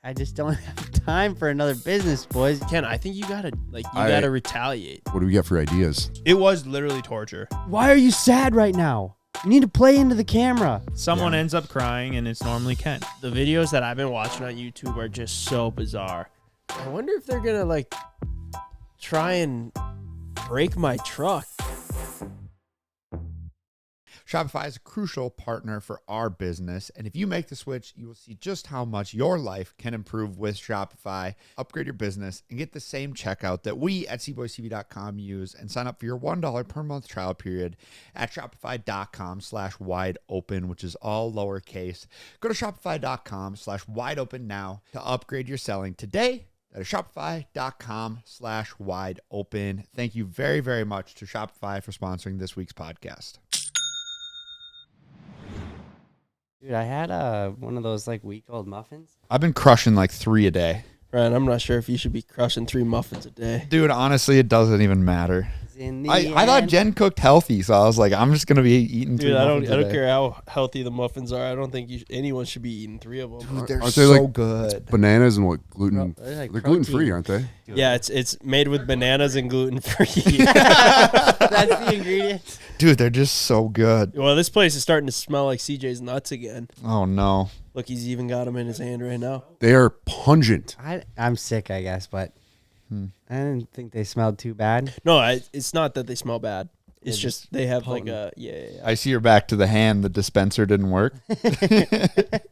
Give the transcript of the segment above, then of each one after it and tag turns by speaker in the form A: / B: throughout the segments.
A: I just don't have time for another business, boys.
B: Ken, I think you gotta gotta retaliate.
C: What do we got for ideas?
D: It was literally torture.
A: Why are you sad right now? You need to play into the camera.
D: Someone ends up crying, and it's normally Ken.
B: The videos that I've been watching on YouTube are just so bizarre. I wonder if they're gonna like try and break my truck.
E: Shopify is a crucial partner for our business, and if you make the switch, you will see just how much your life can improve with Shopify. Upgrade your business and get the same checkout that we at CboysTV.com use, and sign up for your $1 per month trial period at Shopify.com/wideopen, which is all lowercase. Go to Shopify.com/wideopen now to upgrade your selling today. That is Shopify.com/wideopen. Thank you very, very much to Shopify for sponsoring this week's podcast.
A: Dude, I had one of those like week-old muffins.
E: I've been crushing like 3 a day.
B: Ryan, I'm not sure if you should be crushing 3 muffins a day.
E: Dude, honestly, it doesn't even matter.
A: In the
E: I thought Jen cooked healthy, so I was like, I'm just going to be eating 3
B: Dude, I
E: muffins
B: don't
E: a day.
B: care how healthy the muffins are. I don't think anyone should be eating 3 of them.
E: Dude, they're
C: Aren't
E: so
C: they like
E: good.
C: Bananas and what gluten?
A: They're like
C: They're gluten free, aren't they?
B: Yeah, it's made with bananas and gluten free.
A: That's the ingredient.
E: Dude, they're just so good.
B: Well, this place is starting to smell like CJ's nuts again.
E: Oh, no.
B: Look, he's even got them in his hand right now.
C: They are pungent.
A: I'm sick, I guess, but I didn't think they smelled too bad.
B: No, it's not that they smell bad. It's
A: They're
B: just
A: just
B: they have
A: potent.
B: like a yeah.
E: I see you're back to the hand. The dispenser didn't work.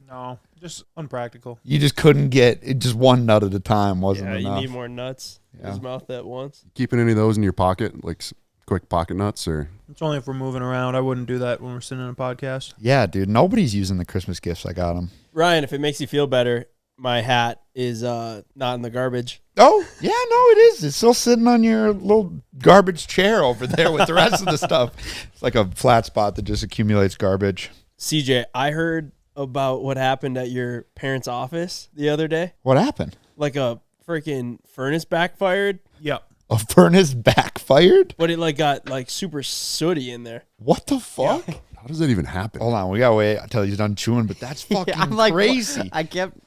D: No, just unpractical.
E: You just couldn't get it. Just one nut at a time wasn't
B: Yeah, you
E: enough.
B: need more nuts in his mouth at once.
C: Keeping any of those in your pocket, like quick pocket nuts, or
D: It's only if we're moving around. I wouldn't do that when we're sitting in a podcast.
E: Yeah, dude. Nobody's using the Christmas gifts I got them.
B: Ryan, if it makes you feel better, my hat is not in the garbage.
E: Oh, yeah, no, it is. It's still sitting on your little garbage chair over there with the rest of the stuff. It's like a flat spot that just accumulates garbage.
B: CJ, I heard about what happened at your parents' office the other day.
E: What happened?
B: Like a freaking furnace backfired,
D: Yep.
E: A furnace backfired?
B: but it like got like super sooty in there.
E: What the fuck?
C: how does that even happen?
E: Hold on, we gotta wait until he's done chewing, but that's fucking
A: I'm like,
E: crazy.
A: I kept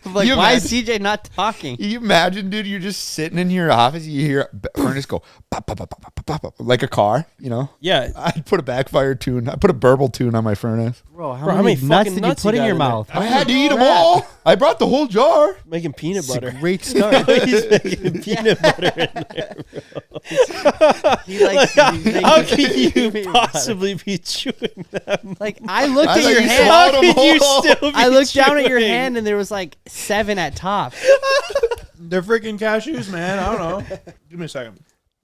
A: I'm like,
E: You
A: why is
E: imagine-
A: CJ not talking?
E: You imagine, dude, you're just sitting in your office, you hear a furnace go pop, pop, pop, pop, pop, pop, pop, like a car, you know?
B: Yeah,
E: I'd put a backfire tune. I put a burble tune on my furnace.
A: Bro,
B: Bro, how many
A: nuts
B: fucking
A: did you
B: nuts
A: put
B: you
A: in
B: got
A: your
B: in there?
A: mouth?
E: I had to eat them all. I brought the whole jar.
B: making peanut butter.
A: Great start.
B: He's making peanut butter in there.
A: He likes
B: How can you possibly be chewing them?
A: like I looked
E: I
A: at
E: thought
A: your
E: you
A: hand.
E: swallowed
B: How
E: them
B: can you
E: all.
B: still be
A: I looked down at your
B: chewing?
A: hand and there was like 7 at top.
D: They're freaking cashews, man. I don't know. Give me a second.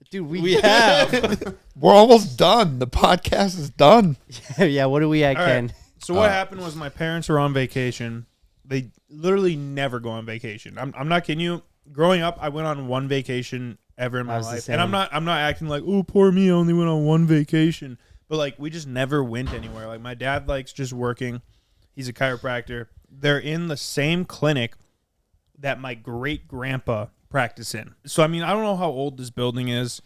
A: Dude,
B: We have.
E: We're almost done. The podcast is done.
A: yeah, what do we at,
D: All right.
A: Ken?
D: So what happened was my parents were on vacation. They literally never go on vacation. I'm not kidding you. Growing up, I went on one vacation ever in
A: I
D: my
A: was the
D: life,
A: same.
D: and I'm not acting like, oh, poor me, I only went on one vacation. But like, we just never went anywhere. Like, my dad likes just working. He's a chiropractor. They're in the same clinic that my great grandpa practiced in. So I mean, I don't know how old this building is.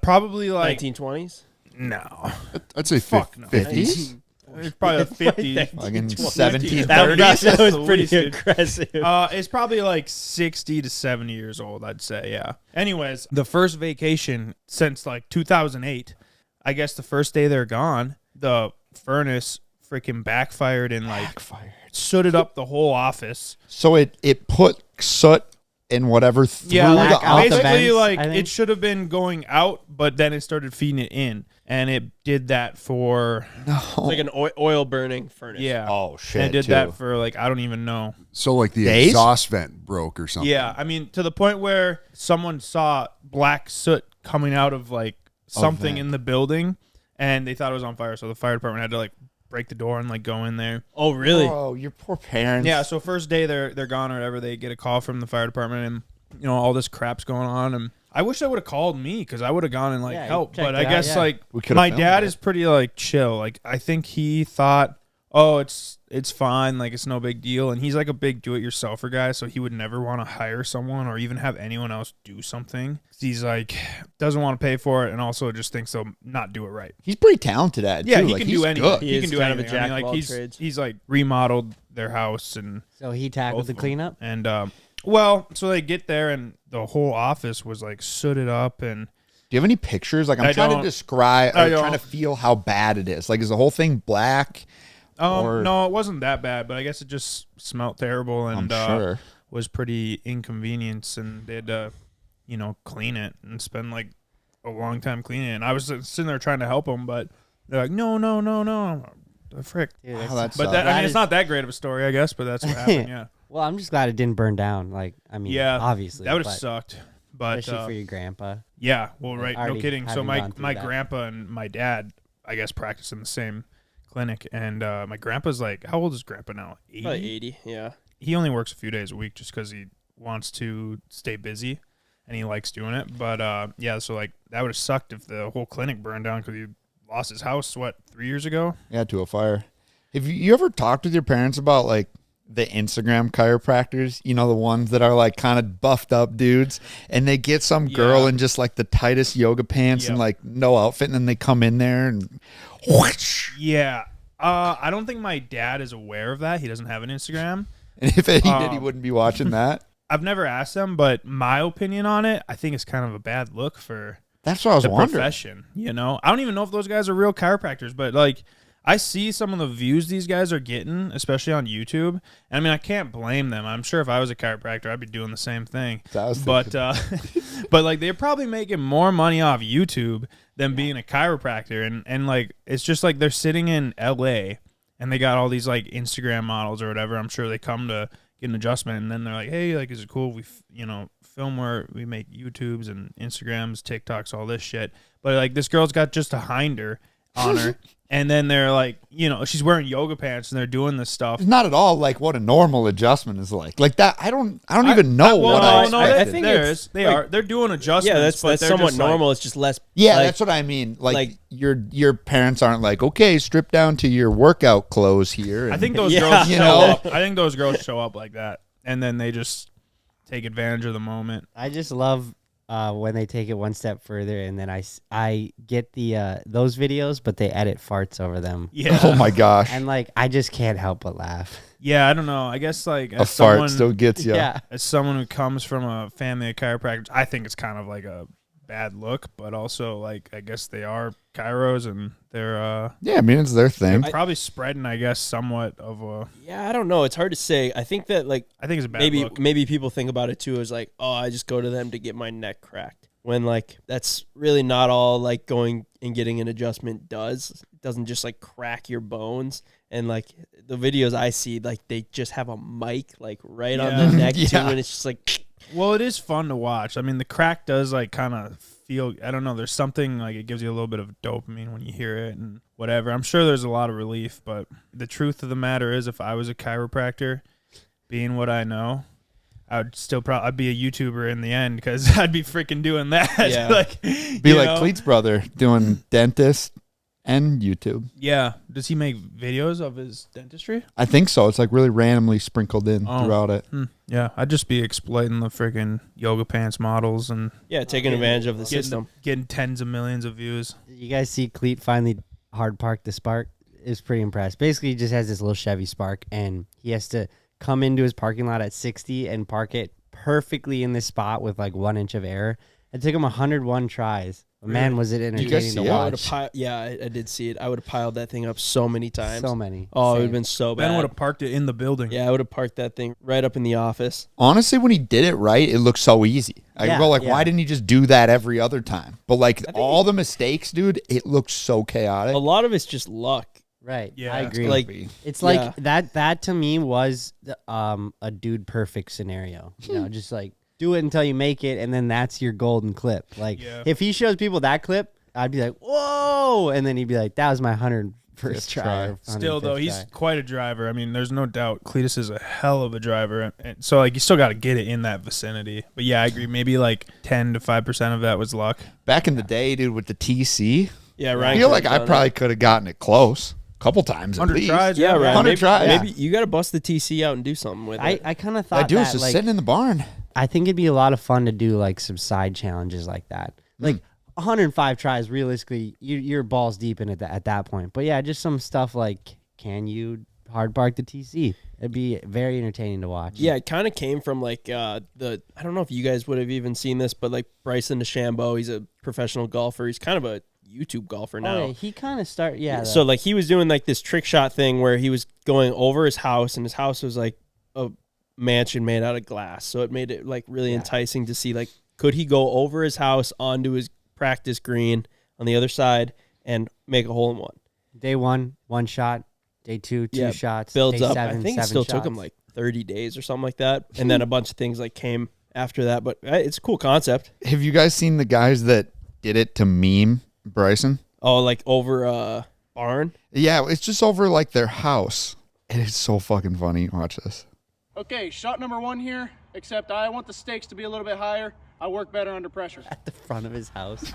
D: Probably like
B: 1920s.
D: no,
C: I'd say
D: fuck no.
E: 50s?
D: It's probably the 50s.
E: Fucking
D: 1730s.
E: 1730s.
B: That was
D: At
B: pretty
D: least, dude.
B: aggressive.
D: It's probably like 60 to 70 years old, I'd say, yeah. Anyways, the first vacation since like 2008, I guess the first day they're gone, the furnace freaking backfired and like sooted up the whole office.
E: So it put soot and whatever through
D: Yeah,
E: the
A: Back out the
E: office.
D: basically
A: vents,
D: like
A: I think.
D: it should have been going out, but then it started feeding it in. And it did that for,
B: It's like an oil burning furnace.
D: yeah.
E: Oh, shit,
D: And it did
E: too.
D: that for like, I don't even know.
C: So like the
E: Days?
C: exhaust vent broke or something.
D: Yeah, I mean, to the point where someone saw black soot coming out of like something
E: vent.
D: in the building, and they thought it was on fire. So the fire department had to like break the door and like go in there.
B: Oh, really?
E: Oh, your poor parents.
D: Yeah. So first day they're gone or whatever, they get a call from the fire department, and you know all this crap's going on. And I wish they would have called me because I would have gone and like
A: Yeah,
D: helped.
A: checked
D: But
A: it
D: I
A: out,
D: guess
A: yeah.
D: like
E: We could've
D: my
E: filmed
D: dad
E: it.
D: is pretty like chill. Like I think he thought, oh, it's fine, like it's no big deal. And he's like a big do-it-yourselfer guy, so he would never want to hire someone or even have anyone else do something. He's like doesn't want to pay for it, and also just thinks they'll not do it right.
E: He's pretty talented at it,
D: Yeah,
E: too.
D: he
E: Like,
D: can
E: he's
D: do anything.
E: good.
B: He
D: He
B: is
D: can do
B: kind of a
D: anything. I
B: jack
D: mean,
B: of
D: like
B: all
D: he's
B: trades.
D: he's like remodeled their house, and
A: So he tackled
D: both
A: the
D: of them.
A: cleanup.
D: And well, so they get there and the whole office was like sooted up, and
E: Do you have any pictures? Like I'm
D: I
E: trying to
D: don't.
E: describe,
D: I
E: or trying to
D: don't.
E: feel how bad it is. Like is the whole thing black? Or-
D: no, it wasn't that bad, but I guess it just smelled terrible and
E: I'm sure.
D: was pretty inconvenience, and they had to, clean it and spend like a long time cleaning it. And I was sitting there trying to help them, but they're like, no, the frick.
A: Dude,
E: Wow,
A: that's-
E: that's
D: But
A: That
D: it's
A: is-
D: not that great of a story, I guess. But that's what happened. Yeah,
A: well, I'm just glad it didn't burn down. Like, I mean,
D: yeah,
A: obviously,
D: that would have
A: but
D: sucked. But
A: especially for your grandpa.
D: yeah, well,
A: Like,
D: right, no
A: already
D: kidding. So
A: having
D: my
A: gone through that.
D: grandpa and my dad, I guess, practice in the same clinic, and my grandpa's like, how old is grandpa now? 80?
B: Probably 80. Yeah.
D: He only works a few days a week just because he wants to stay busy and he likes doing it. But yeah, so like that would have sucked if the whole clinic burned down because he lost his house 3 years ago.
E: Yeah, to a fire. Have you ever talked with your parents about like the Instagram chiropractors? You know, the ones that are like kind of buffed up dudes, and they get some girl
D: Yeah.
E: in just like the tightest yoga pants and
D: Yep.
E: like no outfit, and then they come in there and whoosh.
D: Yeah. I don't think my dad is aware of that. He doesn't have an Instagram.
E: And if he did, he wouldn't be watching that.
D: I've never asked him, but my opinion on it, I think it's kind of a bad look for
E: That's what I was
D: the
E: wondering.
D: profession. I don't even know if those guys are real chiropractors, but like I see some of the views these guys are getting, especially on YouTube. And I mean, I can't blame them. I'm sure if I was a chiropractor, I'd be doing the same thing. But but like they're probably making more money off YouTube than being a chiropractor. And like it's just like they're sitting in LA and they got all these like Instagram models or whatever. I'm sure they come to get an adjustment, and then they're like, hey, like, is it cool if we film where we make YouTubes and Instagrams, TikToks, all this shit? But like this girl's got just a hinder on her. And then they're like, she's wearing yoga pants and they're doing this stuff.
E: It's not at all like what a normal adjustment is like. Like that, I don't even know what I expected.
D: They're doing adjustments.
B: Yeah, that's
D: but they're
B: somewhat
D: just like-
B: normal. It's just less.
E: Yeah,
B: like,
E: that's what I mean. Like,
B: like-
E: your parents aren't like, okay, strip down to your workout clothes here.
D: I
E: and-
D: think those
B: Yeah.
D: girls
E: You
D: show
E: know?
D: up. I think those girls show up like that, and then they just take advantage of the moment.
A: I just love when they take it one step further, and then I get the those videos, but they edit farts over them,
D: Yeah.
E: Oh my gosh,
A: and like I just can't help but laugh.
D: Yeah, I don't know. I guess like
E: a
D: as
E: fart
D: someone,
E: still gets you.
A: Yeah,
D: as someone who comes from a family of chiropractors, I think it's kind of like a bad look, but also like I guess they are chiros and they're
E: Yeah, I mean it's their thing.
D: probably spreading, I guess, somewhat of a.
B: Yeah, I don't know. It's hard to say. I think that like
D: I think it's a bad
B: maybe
D: look.
B: maybe people think about it too as like, oh, I just go to them to get my neck cracked. When like that's really not all like going and getting an adjustment does. It doesn't just like crack your bones. And like the videos I see, like they just have a mic like right on
D: Yeah.
B: the neck too,
E: Yeah.
B: and it's just like
D: Well, it is fun to watch. I mean, the crack does like kind of feel. I don't know. There's something like it gives you a little bit of dopamine when you hear it and whatever. I'm sure there's a lot of relief, but the truth of the matter is, if I was a chiropractor, being what I know, I would still probably I'd be a YouTuber in the end because I'd be freaking doing that.
B: Yeah.
D: like
E: Be
D: you
E: like
D: know?
E: Cleet's brother doing dentist and YouTube.
D: Yeah. Does he make videos of his dentistry?
E: I think so. It's like really randomly sprinkled in
D: Oh.
E: throughout it.
D: Yeah. I'd just be exploiting the freaking yoga pants models and
B: yeah, taking advantage of the
D: getting,
B: system.
D: getting tens of millions of views.
A: you guys see Cleet finally hard park the Spark? Is pretty impressed. Basically, he just has this little Chevy Spark, and he has to come into his parking lot at 60 and park it perfectly in this spot with like 1 inch of error. It took him 101 tries. But man, was it
E: guys
A: entertaining
E: see
A: to
E: it?
B: I would
A: watch.
B: have I did see it. I would have piled that thing up so many times.
A: So many.
B: Oh, it would have
A: Same.
B: been so
D: Ben
B: bad.
D: would have parked it in the building.
B: Yeah, I would have parked that thing right up in the office.
E: Honestly, when he did it right, it looked so easy. I
A: Yeah,
E: go like,
A: yeah.
E: why didn't he just do that every other time? But like
B: think
E: all the mistakes, dude, it looked so chaotic.
B: A lot of it's just luck.
A: Right.
D: Yeah,
A: I
D: it's
A: agree.
B: like-
A: It's like
B: Yeah.
A: that to me was a dude perfect scenario. You know, just like do it until you make it, and then that's your golden clip. Like
D: Yeah.
A: if he shows people that clip, I'd be like, whoa, and then he'd be like, that was my 101st
E: Fifth
A: try.
E: try.
A: or
D: Still, though,
A: 105th
D: he's
A: try.
D: quite a driver. I mean, there's no doubt Cleetus is a hell of a driver. And so, like, you still got to get it in that vicinity. But, yeah, I agree. Maybe, like, 10 to 5% of that was luck.
E: Back in the day, dude, with the TC,
B: Yeah,
E: I
B: Ryan.
E: feel
B: could've
E: like I
B: done
E: probably could have gotten it close a couple times at
D: 100
E: least.
D: tries.
B: it. Yeah, Ryan.
E: 100
B: Maybe,
E: tries.
B: maybe you got to bust the TC out and do something with it.
A: I kind of
E: I
A: thought
E: do.
A: that
E: It's just
A: like,
E: sitting in the barn.
A: I think it'd be a lot of fun to do like some side challenges like that. Like 105 tries, realistically, you're balls deep in it at that point. But yeah, just some stuff like, can you Hard Park to TC. It'd be very entertaining to watch.
B: Yeah, it kind of came from like I don't know if you guys would have even seen this, but like Bryson DeChambeau, he's a professional golfer. He's kind of a YouTube golfer now.
A: Oh, yeah, he kind of started. Yeah.
B: So like he was doing like this trick shot thing where he was going over his house, and his house was like a mansion made out of glass. So it made it like really enticing to see like could he go over his house onto his practice green on the other side and make a hole in one.
A: Day 1, 1 shot. Day 2, 2 shots.
B: Builds
A: Day
B: up.
A: 7,
B: I think it
A: 7
B: still
A: shots.
B: took him like 30 days or something like that. And then a bunch of things like came after that. But it's a cool concept.
E: Have you guys seen the guys that did it to meme Bryson?
B: Oh, like over a barn?
E: Yeah, it's just over like their house. It is so fucking funny. Watch this.
F: Okay, shot number 1 here, except I want the stakes to be a little bit higher. I work better under pressure.
A: At the front of his house.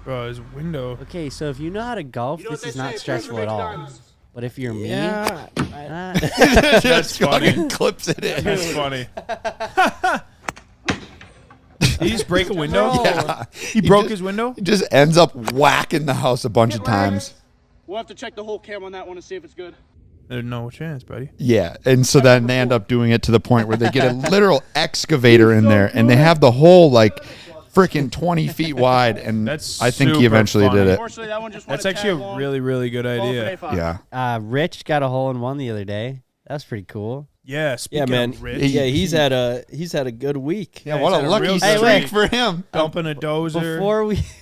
D: Bro, his window.
A: Okay, so if you know how to golf, this is not stressful at all. But if you're me,
E: That's
D: funny.
E: fucking clips it in.
D: That's funny. Did he just break a window?
E: Yeah.
D: He broke his window?
E: He just ends up whacking the house a bunch of times.
F: We'll have to check the whole cam on that one and see if it's good.
D: There's no chance, buddy.
E: Yeah, and so then they end up doing it to the point where they get a literal excavator in there, and they have the hole like freaking 20 feet wide, and
D: That's
E: I think he
D: super
E: eventually
D: funny.
E: did it.
F: Unfortunately, that one just
D: That's
F: went
D: actually
F: tag
D: a
F: long.
D: really, really good
F: Ball for
D: idea.
F: day 5.
E: Yeah.
A: Rich got a hole in one the other day. That was pretty cool.
D: Yeah,
B: Yeah,
D: speaking
B: man.
D: of Rich,
B: Yeah, he's had a good week.
E: Yeah, what
D: he's
E: a
D: had a
E: lucky
D: real
A: good
E: streak
A: week.
E: for him.
D: dumping a dozer.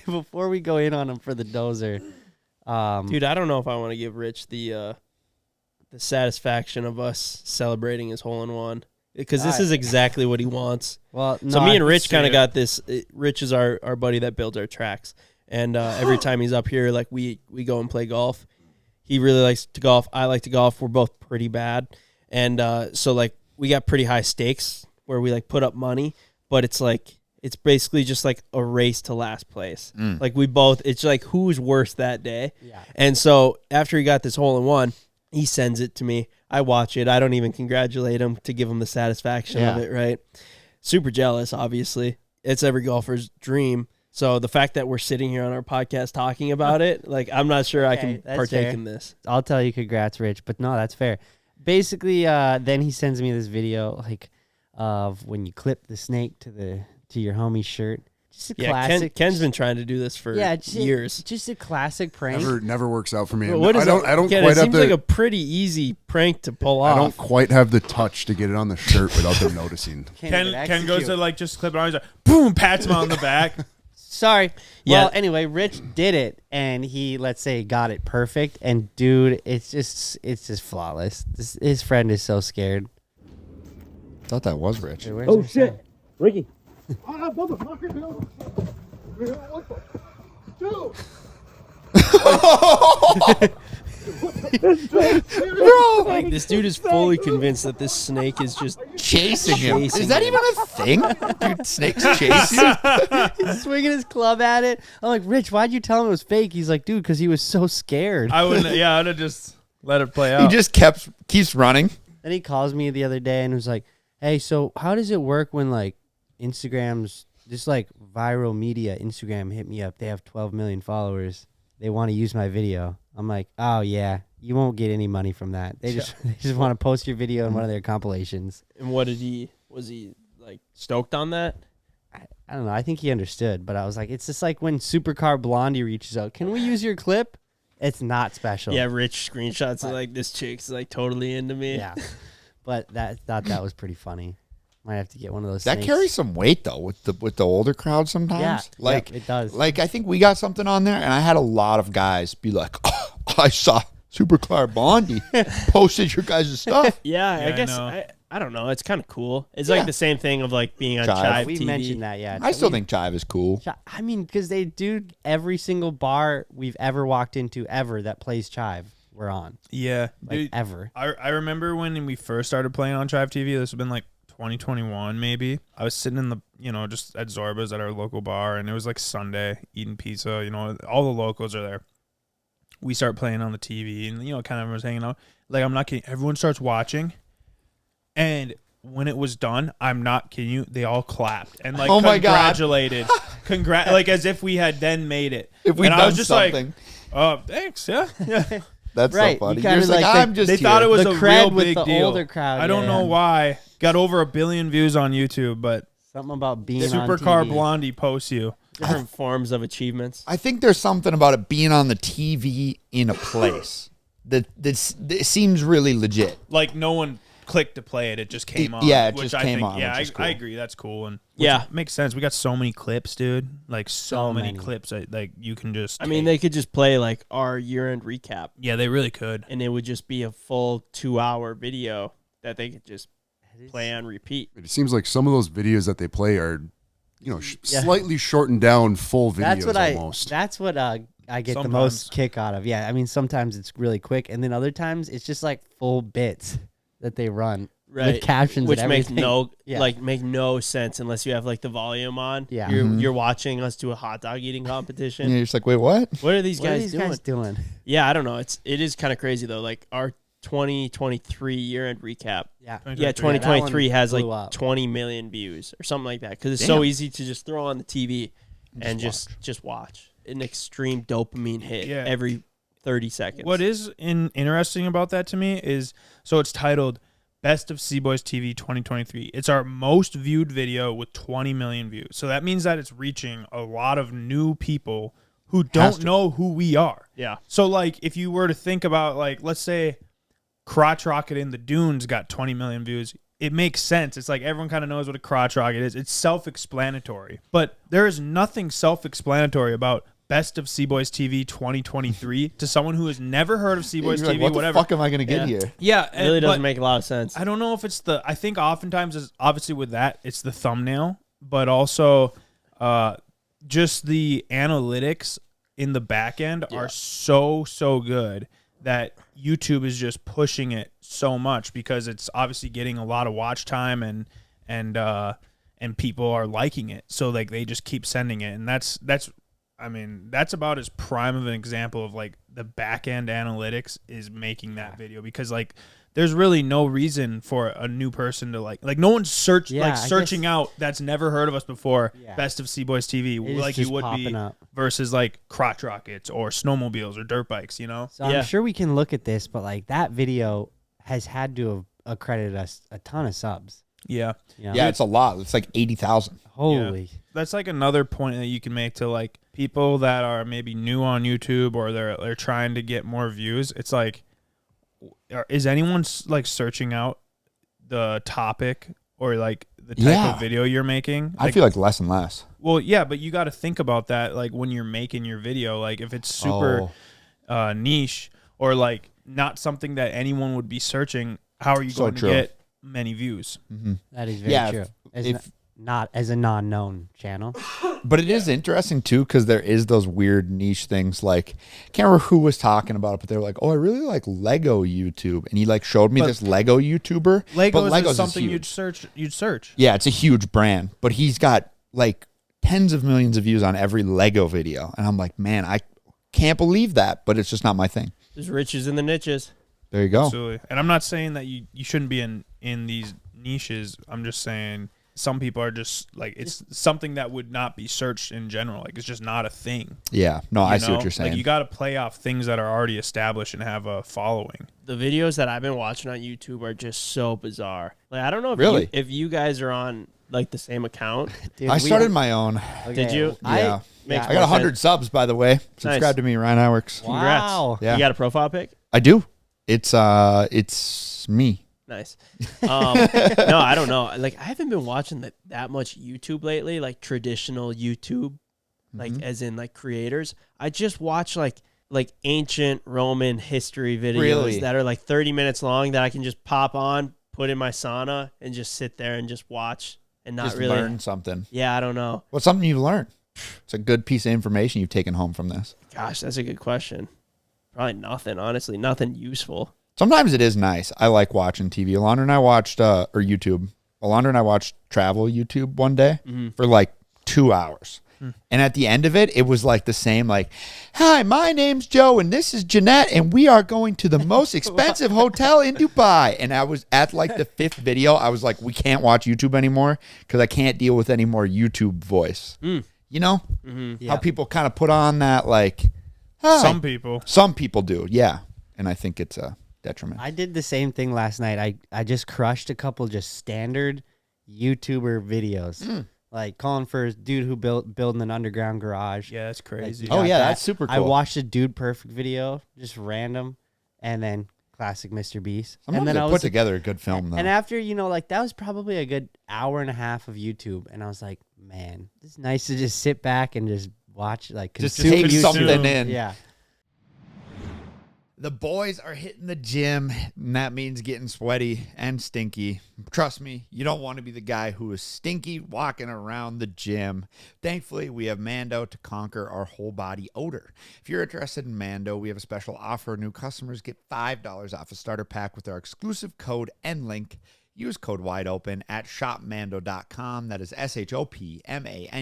A: Before we go in on him for the dozer,
B: Dude, I don't know if I want to give Rich the satisfaction of us celebrating his hole in one, because this is exactly what he wants.
A: well, no,
B: So me and
A: I-
B: Rich kind
D: see
B: of
D: it.
B: got this. Rich is our buddy that builds our tracks, and every time he's up here, like we go and play golf. He really likes to golf. I like to golf. We're both pretty bad, and so like we got pretty high stakes where we like put up money, but it's basically just like a race to last place. Like we both, it's like who's worse that day.
A: Yeah.
B: And so after he got this hole in one, he sends it to me. I watch it. I don't even congratulate him to give him the satisfaction of
A: Yeah.
B: it, right? Super jealous, obviously. It's every golfer's dream. So the fact that we're sitting here on our podcast talking about it, like I'm not sure I
A: Okay,
B: can
A: that's
B: partake
A: fair.
B: in this.
A: I'll tell you congrats, Rich, but no, that's fair. Basically, then he sends me this video like of when you clip the snake to your homie's shirt. Just a
B: Yeah,
A: classic.
B: Ken's been trying to do this for years.
A: Just a classic prank.
C: Never works out for me.
B: What is
C: I don't
B: Ken,
C: quite
B: it
C: have
B: seems
C: the
B: like a pretty easy prank to pull off.
C: I don't quite have the touch to get it on the shirt without them noticing.
D: Ken goes to like just clip it on. He's like, boom, pats him on the back.
A: Sorry.
B: Yeah.
A: Well, anyway, Rich did it, and he, let's say, got it perfect. And dude, it's just flawless. His friend is so scared.
E: Thought that was Rich.
A: Dude, where's our son?
F: Ricky. Motherfucker, no. What the? Dude.
B: Like this dude is fully convinced that this snake is just
E: Chasing him.
B: Chasing
E: Is that
B: him.
E: even a thing? Dude, snakes chase you?
A: He's swinging his club at it. I'm like, Rich, why'd you tell him it was fake? He's like, dude, because he was so scared.
D: I wouldn't. Yeah, I'd have just let it play out.
E: He just keeps running.
A: Then he calls me the other day and was like, hey, so how does it work when like Instagram's just like viral media? Instagram hit me up. They have 12 million followers. They want to use my video. I'm like, oh yeah, you won't get any money from that. They just want to post your video in one of their compilations.
B: And what did he? Was he like stoked on that?
A: I don't know. I think he understood, but I was like, it's just like when Supercar Blondie reaches out. Can we use your clip? It's not special.
B: Yeah, Rich screenshots of like this chick's like totally into me.
A: Yeah. But thought that was pretty funny. Might have to get one of those.
E: That
A: snakes.
E: carries some weight though with the older crowd sometimes.
A: Yeah,
E: Like
A: it does.
E: Like I think we got something on there, and I had a lot of guys be like, "Oh, I saw Supercar Blondie posted your guys' stuff."
B: Yeah, I
D: Yeah, I
B: guess
D: know.
B: I don't know. It's kind of cool. It's
E: Yeah.
B: like the same thing of like being on
E: Chive.
B: Chive
A: We
B: TV.
A: mentioned that, yeah.
E: I still think Chive is cool.
A: I mean, because they do every single bar we've ever walked into ever that plays Chive, we're on.
D: Yeah,
A: Like
D: dude.
A: ever.
D: I remember when we first started playing on Chive TV. This would have been like 2021 maybe. I was sitting in the just at Zorba's at our local bar, and it was like Sunday eating pizza. All the locals are there. We start playing on the TV, and kind of everyone's hanging out. Like, I'm not kidding. Everyone starts watching, and when it was done, I'm not kidding you, they all clapped and like
E: Oh my God.
D: congratulated, like as if we had then made it.
E: If we'd
D: and I
E: done
D: was just
E: something.
D: like, thanks, yeah.
E: That's
A: Right,
E: so funny.
A: you
E: You're
A: kinda
E: just like,
A: like
E: I'm
A: the-
E: just
D: They
E: here.
D: thought it was
A: The
D: a
A: cred
D: real
A: with
D: big
A: the
D: deal.
A: older crowd,
D: I don't
A: yeah.
D: know why. Got over 1 billion views on YouTube, but
A: Something about being on
D: Supercar
A: TV.
D: Blondie posts you.
B: Different forms of achievements.
E: I think there's something about it being on the TV in a place that seems really legit.
D: Like no one clicked to play it; it just came on.
E: Yeah, it
D: which
E: just
D: I
E: came
D: think,
E: on,
D: Yeah,
E: which is cool.
D: I agree. That's cool and
B: Yeah.
D: makes sense. We got so many clips, dude. Like so many
A: many.
D: clips. Like you can just.
B: I mean, they could just play like our year-end recap,
D: Yeah, they really could.
B: and it would just be a full 2-hour video that they could just play on repeat.
C: It seems like some of those videos that they play are,
A: Yeah.
C: slightly shortened down full videos almost.
A: That's what I get the
D: Sometimes.
A: most kick out of. Yeah, I mean sometimes it's really quick, and then other times it's just like full bits that they run with captions,
B: which
A: and
B: makes
A: everything.
B: make no sense unless you have like the volume on.
A: Yeah.
B: You're watching us do a hot dog eating
E: And
B: competition.
E: you're just like, wait, what?
B: What are these
A: What are
B: guys
A: these
B: doing?
A: guys doing?
B: Yeah, I don't know. It is kind of crazy though. Like our 2023 year-end recap.
A: Yeah,
B: Yeah,
D: 2023.
B: 2023 has like
A: blew up.
B: 20 million views or something like that because it's so
E: Damn.
B: easy to just throw on the TV and just watch an extreme dopamine hit
D: Yeah.
B: every 30 seconds.
D: What is interesting about that to me is so it's titled Best of CboysTV 2023. It's our most viewed video with 20 million views. So that means that it's reaching a lot of new people who don't know who we are.
B: Yeah.
D: So like if you were to think about like let's say Crotch Rocket in the Dunes got 20 million views, it makes sense. It's like everyone kind of knows what a crotch rocket is. It's self-explanatory. But there is nothing self-explanatory about Best of CboysTV 2023 to someone who has never heard of CboysTV,
E: You're like, what
D: whatever.
E: the fuck am I going to get here?
D: Yeah,
B: It really doesn't
D: but
B: make a lot of sense.
D: I don't know if it's I think oftentimes is obviously with that it's the thumbnail, but also just the analytics in the back end are so good that YouTube is just pushing it so much because it's obviously getting a lot of watch time and people are liking it. So like they just keep sending it, and that's about as prime of an example of like the back end analytics is making that video because like there's really no reason for a new person to like no one's searching out that's never heard of us before.
A: Yeah.
D: Best of CboysTV
A: It is
D: like you
A: just
D: would
A: popping
D: be
A: up.
D: versus like crotch rockets or snowmobiles or dirt bikes, you know?
A: So I'm sure we can look at this, but like that video has had to have accredited us a ton of subs.
D: Yeah.
A: You know?
E: Yeah, it's a lot. It's like 80,000.
A: Holy.
D: That's like another point that you can make to like people that are maybe new on YouTube or they're trying to get more views. It's like, is anyone like searching out the topic or like the type of video you're making?
E: I feel like less and less.
D: Well, yeah, but you got to think about that like when you're making your video. Like if it's super niche or like not something that anyone would be searching, how are you going to get many views?
E: Mm-hmm.
A: That is very true. Not as a non-known channel.
E: But it is interesting too because there is those weird niche things. Like I can't remember who was talking about it, but they were like, "Oh, I really like Lego YouTube," and he like showed me this Lego YouTuber.
D: Legos
E: Legos
D: is something
E: huge.
D: you'd search.
E: Yeah, it's a huge brand, but he's got like tens of millions of views on every Lego video, and I'm like, man, I can't believe that, but it's just not my thing.
B: There's riches in the niches.
E: There you go.
D: Absolutely. And I'm not saying that you shouldn't be in these niches. I'm just saying some people are just like it's something that would not be searched in general. Like it's just not a thing.
E: Yeah, no, I see
D: know?
E: what you're saying.
D: Like you got to play off things that are already established and have a following.
B: The videos that I've been watching on YouTube are just so bizarre. Like I don't know if
E: Really?
B: if you guys are on like the same account.
A: Dude,
E: I started my own.
B: Did you?
E: Yeah.
B: Makes
E: I
B: more
E: got 100
B: sense.
E: subs, by the way. Subscribe
B: Nice.
E: to me, Ryan Iwerks.
B: Congrats.
A: Wow.
E: Yeah.
B: You got a profile pic?
E: I do. It's me.
B: Nice. No, I don't know. Like I haven't been watching that much YouTube lately, like traditional YouTube, like as in like creators. I just watch like ancient Roman history videos
E: Really?
B: that are like 30 minutes long that I can just pop on, put in my sauna and just sit there and just watch and not
E: Just
B: really
E: learn something.
B: Yeah, I don't know.
E: What's something you've learned? It's a good piece of information you've taken home from this.
B: Gosh, that's a good question. Probably nothing, honestly, nothing useful.
E: Sometimes it is nice. I like watching TV. Alondra and I watched, or YouTube. Alondra and I watched travel YouTube one day for like 2 hours. And at the end of it, it was like the same, like, hi, my name's Joe and this is Jeanette and we are going to the most expensive hotel in Dubai. And I was at like the 5th video. I was like, we can't watch YouTube anymore because I can't deal with any more YouTube voice. You know? How people kind of put on that like, hi.
D: Some people.
E: Some people do, yeah. and I think it's a detriment.
A: I did the same thing last night. I just crushed a couple just standard YouTuber videos. Like calling for a dude who building an underground garage.
D: Yeah, that's crazy.
E: Oh,
A: got
E: yeah,
A: that.
E: that's super
A: I
E: cool.
A: watched a Dude Perfect video, just random, and then classic Mr. Beast.
E: Sometimes
A: and then
E: they
A: I
E: put
A: was
E: together a good film, though.
A: and after, like that was probably a good hour and a half of YouTube, and I was like, man, it's nice to just sit back and just watch, like
E: Just
A: consume
E: take
A: YouTube.
E: something in.
A: Yeah.
E: The boys are hitting the gym, and that means getting sweaty and stinky. Trust me, you don't want to be the guy who is stinky walking around the gym. Thankfully, we have Mando to conquer our whole body odor. If you're interested in Mando, we have a special offer. New customers get $5 off a starter pack with our exclusive code and link. Use code WIDEOPEN at shopmando.com. That is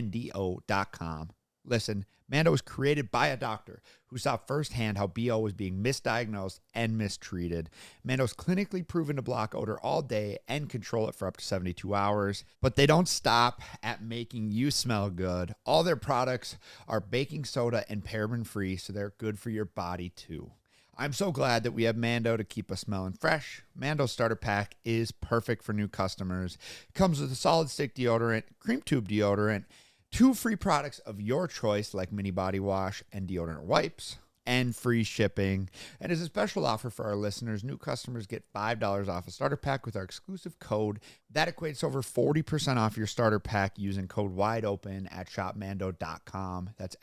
E: shopmando.com. Listen, Mando was created by a doctor who saw firsthand how BO was being misdiagnosed and mistreated. Mando's clinically proven to block odor all day and control it for up to 72 hours. But they don't stop at making you smell good. All their products are baking soda and paraben-free, so they're good for your body too. I'm so glad that we have Mando to keep us smelling fresh. Mando starter pack is perfect for new customers. Comes with a solid stick deodorant, cream tube deodorant, 2 free products of your choice like mini body wash and deodorant wipes, and free shipping. And as a special offer for our listeners, new customers get $5 off a starter pack with our exclusive code. That equates to over 40% off your starter pack using code WIDEOPEN at shopmando.com. That's